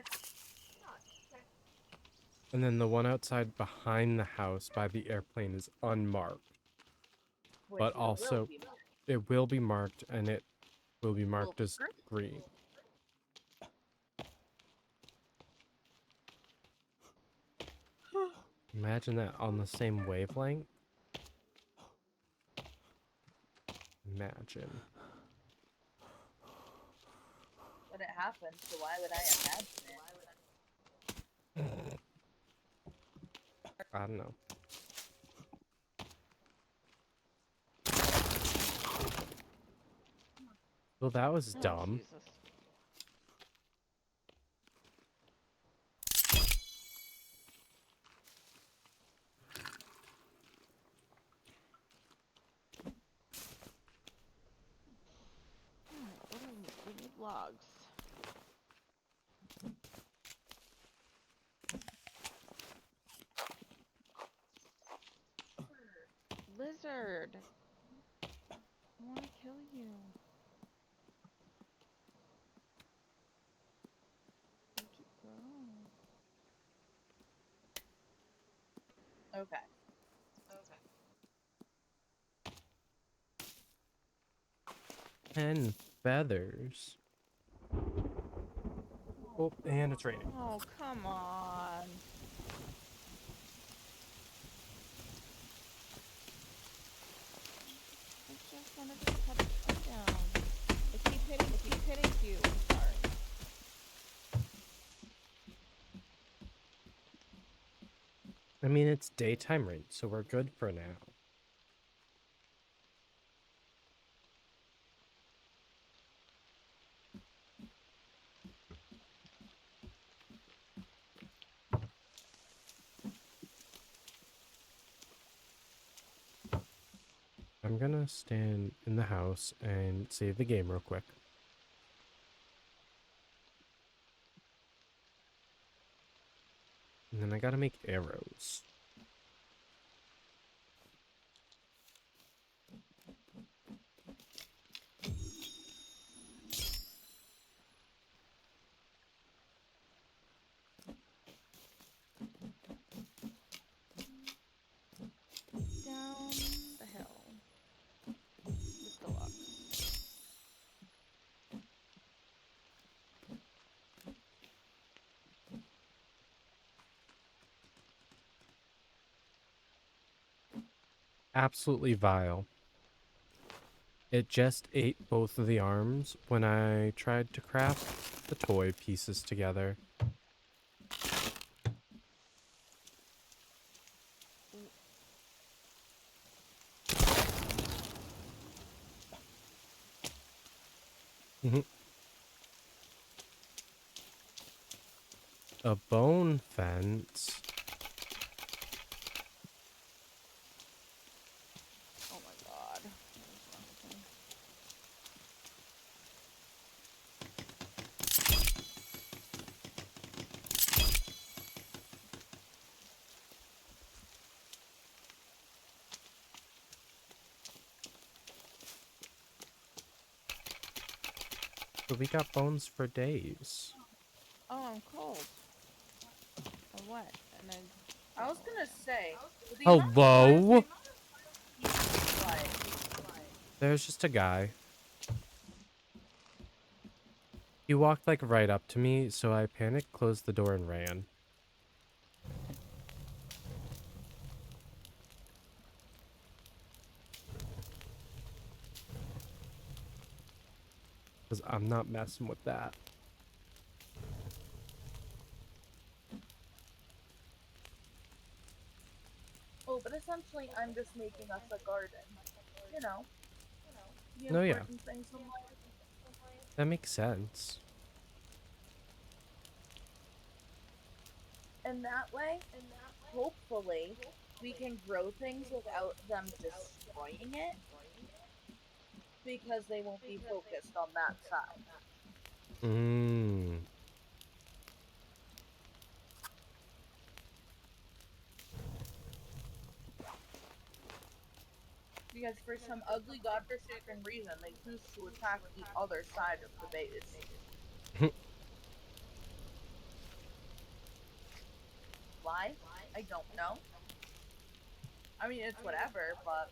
And then the one outside behind the house by the airplane is unmarked. Which But it will also, be marked. it will be marked and it will be Will marked be as green. Imagine that on the same wavelength. Imagine. But it happened, so why would I imagine it? I don't know. Well, that was Oh, dumb. Jesus. Alright, what do we need? We need logs. Lizard! I wanna kill you. You keep growing. Okay. 10 feathers. Oh, and it's raining. Oh, come on. I just wanted to cut the tree down. I keep hitting you. I'm sorry. I mean, it's daytime rain, so we're good for now. I'm gonna stand in the house and save the game real quick. And then I gotta make arrows. Down the hill. With the logs. Absolutely vile. It just ate both of the arms when I tried to craft the toy pieces together. Mhm. A bone fence. Oh my god. What is wrong with me? But we got bones for days. Oh, I'm cold. I'm wet. And I was gonna say, the amount of Hello? times what? There's just a guy. He walked like right up to me, so I panicked, closed the door, and ran. Because I'm not messing with that. Oh, but essentially, I'm just making us a garden. You know, the No, yeah, important things in life. that makes sense. And that way, hopefully, we can grow things without them destroying it because they won't be focused on that side. Mmm. Because for some ugly, godforsaken reason, they choose to attack the other side of the base. Why? I don't know. I mean, it's whatever, but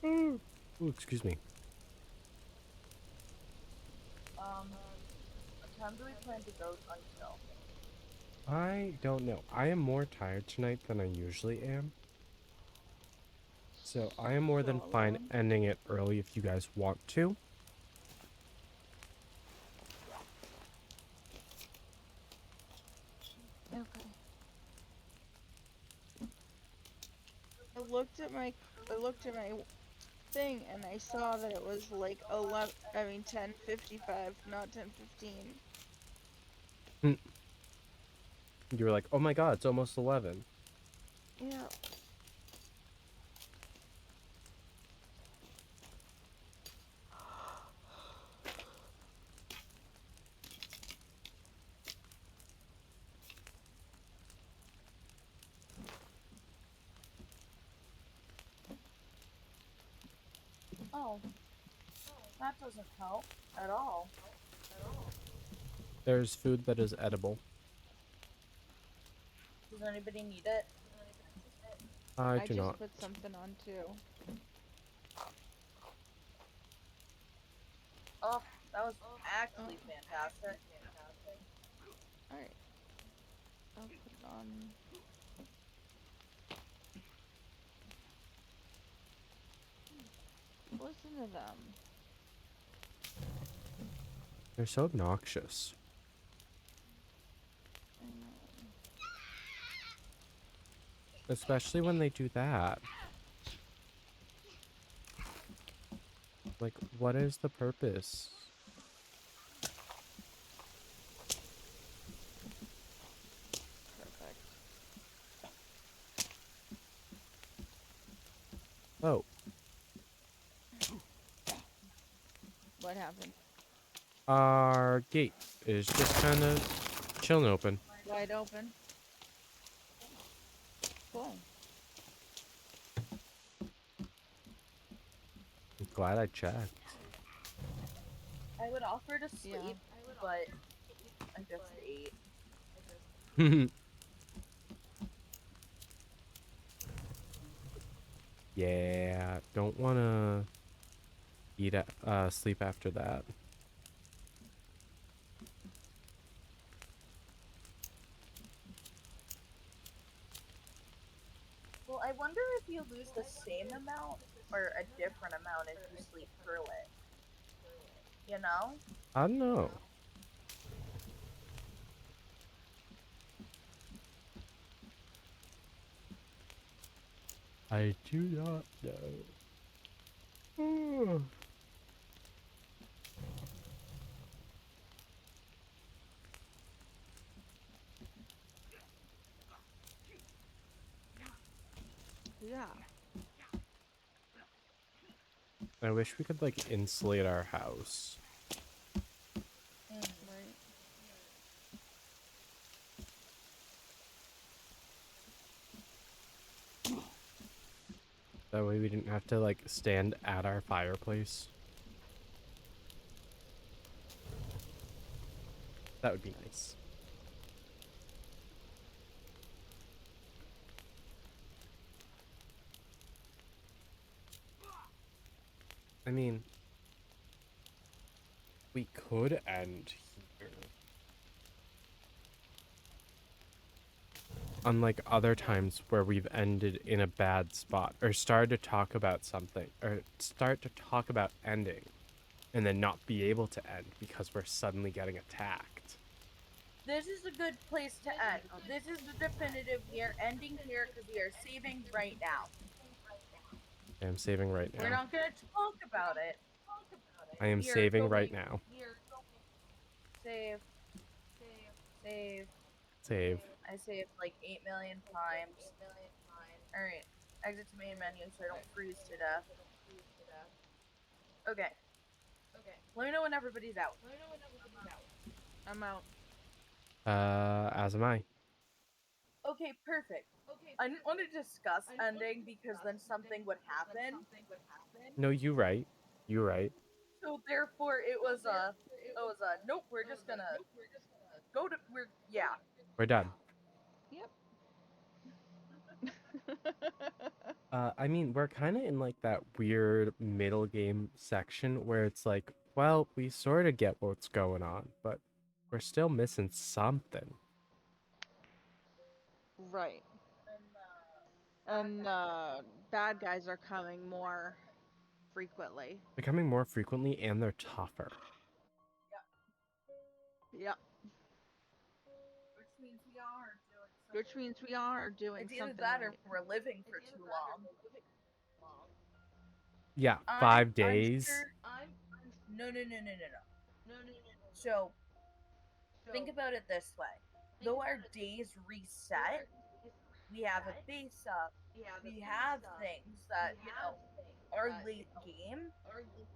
Ooh, excuse me. what time do we plan to go until? I don't know. I am more tired tonight than I usually am. So I am more So than fine 11. ending it early if you guys want to. Okay. I looked at my thing and I saw that it was like 11, I mean 10:55, not 10:15. You were like, oh my god, it's almost 11. Yeah. Oh, that doesn't help at all. There's food that is edible. Does anybody need it? I I do just not. put something on too. Oh, that was Oh, actually fantastic. alright. I'll put it on. Listen to them. They're so obnoxious. I know. Especially when they do that. Like, what is the purpose? Perfect. Oh, What happened? our gate is just kind of chilling open. Wide open. Cool. I'm glad I checked. I would offer to Yeah. sleep, but I just ate. Yeah, don't want to sleep after that. Well, I wonder if you lose the same amount or a different amount if you sleep through it. You know? I don't know. I do not know. Yeah. I wish we could like insulate our house. Mm. Right. That way we didn't have to like stand at our fireplace. That would be nice. I mean, we could end here. Unlike other times where we've ended in a bad spot or started to talk about something or start to talk about ending and then not be able to end because we're suddenly getting attacked. This is a good place to end. This is the definitive. We are ending here because we are saving right now. I'm saving right We're now. not going to talk about it. I am We are saving right going now. save, save. Save. I saved like 8 million times. Alright, exit to main menu so I don't freeze to death. Okay, let me know when everybody's out. I'm out. As am I. Okay, perfect. I didn't want to discuss ending because then something would happen. No, you right. You right. So therefore it was a nope, we're just gonna go to yeah. We're done. Yep. I mean, we're kind of in like that weird middle game section where it's like, well, we sort of get what's going on, but we're still missing something. Right. And bad guys are coming more frequently. They're coming more frequently and they're tougher. Yep. Which means we are doing It's either something that or right. we're living for too long. Yeah, I'm 5 days. sure no. So think about it this way. Though our days reset, we have a base up. We have things that, are late game.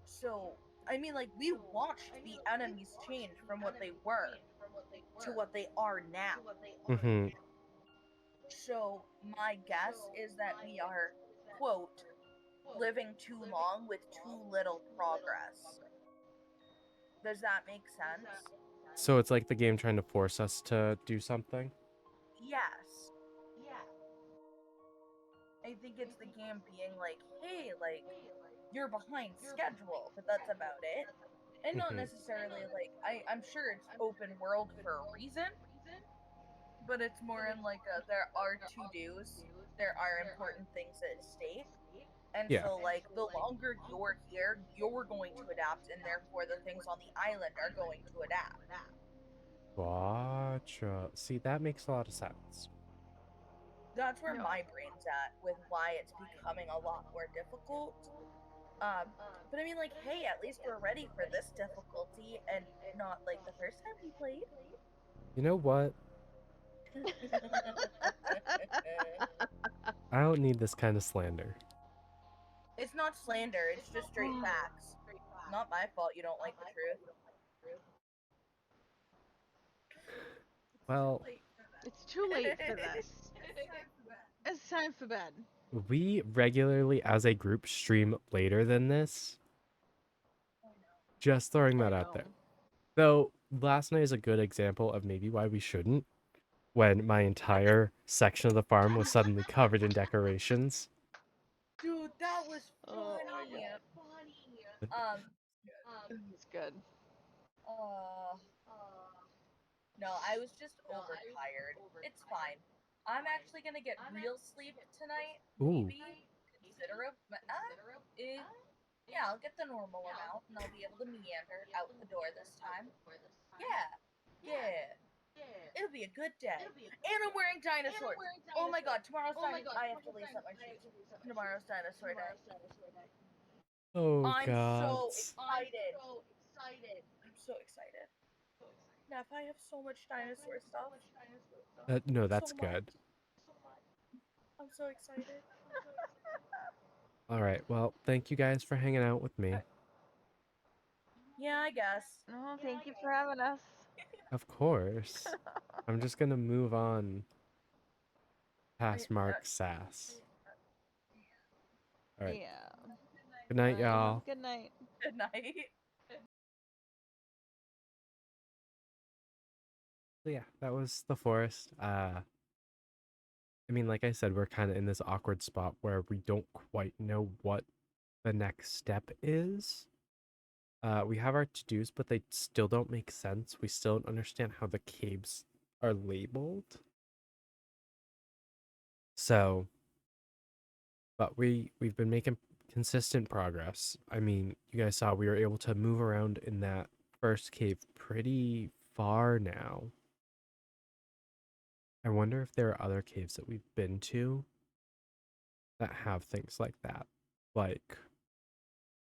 So, I mean, like, we watched the enemies change from what they were to what they are now. Mm-hmm. So, my guess is that we are, quote, living too long with too little progress. Does that make sense? So it's like the game trying to force us to do something. Yes. I think it's the game being like, hey, like, you're behind schedule, but that's about it. And not Mm-hmm. necessarily like I'm sure it's open world for a reason, but it's more in like there are to dos, there are important things at stake, and Yeah. so like the longer you're here, you're going to adapt, and therefore the things on the island are going to adapt. Gotcha. See, that makes a lot of sense. That's where Yep. my brain's at with why it's becoming a lot more difficult. Um, but I mean, like, hey, at least we're ready for this difficulty, and not like the first time we played. You know what? I don't need this kind of slander. It's not slander, it's just straight facts. Not my fault you don't like the truth. It's too Well, late for It's too late for that. this. It's time for bed. It's time for bed. we regularly, as a group, stream later than this. Just throwing I that out know. there. Though, last night is a good example of maybe why we shouldn't, when my entire section of the farm was suddenly covered in decorations. Dude, that was Oh my funny. god. Um, This is good. uh, no, I was just overtired. It's fine. I'm actually gonna get real sleep tonight, Ooh, maybe. Considerate, but yeah, I'll get the normal amount, and I'll be able to meander out the door this time. Yeah, yeah. It'll be a good day. And I'm wearing dinosaurs. Oh my god, tomorrow's dinosaur. I have to lace up my shoes. Tomorrow's dinosaur day. oh I'm so gods. excited. I'm so excited. Neff, I have so much dinosaur stuff. No, So that's much. good. I'm so excited. All right, well, thank you guys for hanging out with me. Yeah, I guess. Oh, thank you for having us. Of course. I'm just gonna move on past Mark Sass. All right, Yeah. good night, Alright, have y'all. a good night. Good night. So yeah, that was the forest. I mean, like I said, we're kind of in this awkward spot where we don't quite know what the next step is. We have our to-dos, but they still don't make sense. We still don't understand how the caves are labeled. So, but we've been making consistent progress. I mean, you guys saw we were able to move around in that first cave pretty far now. I wonder if there are other caves that we've been to that have things like that, like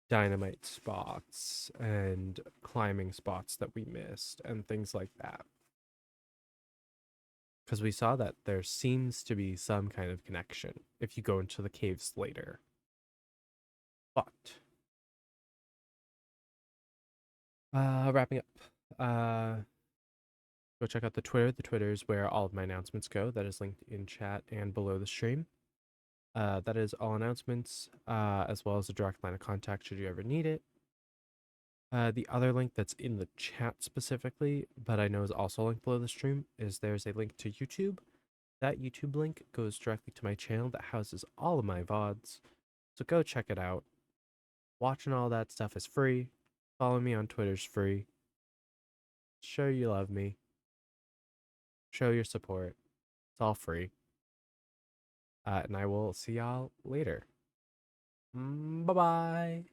dynamite spots and climbing spots that we missed and things like that. Because we saw that there seems to be some kind of connection if you go into the caves later. But wrapping up. Go check out the Twitter. The Twitter is where all of my announcements go. That is linked in chat and below the stream. That is all announcements, as well as a direct line of contact should you ever need it. The other link that's in the chat specifically, but I know is also linked below the stream, is there's a link to YouTube. That YouTube link goes directly to my channel that houses all of my VODs. So go check it out. Watching all that stuff is free. Follow me on Twitter's free. Show you love me. Show your support. It's all free. And I will see y'all later. Bye bye.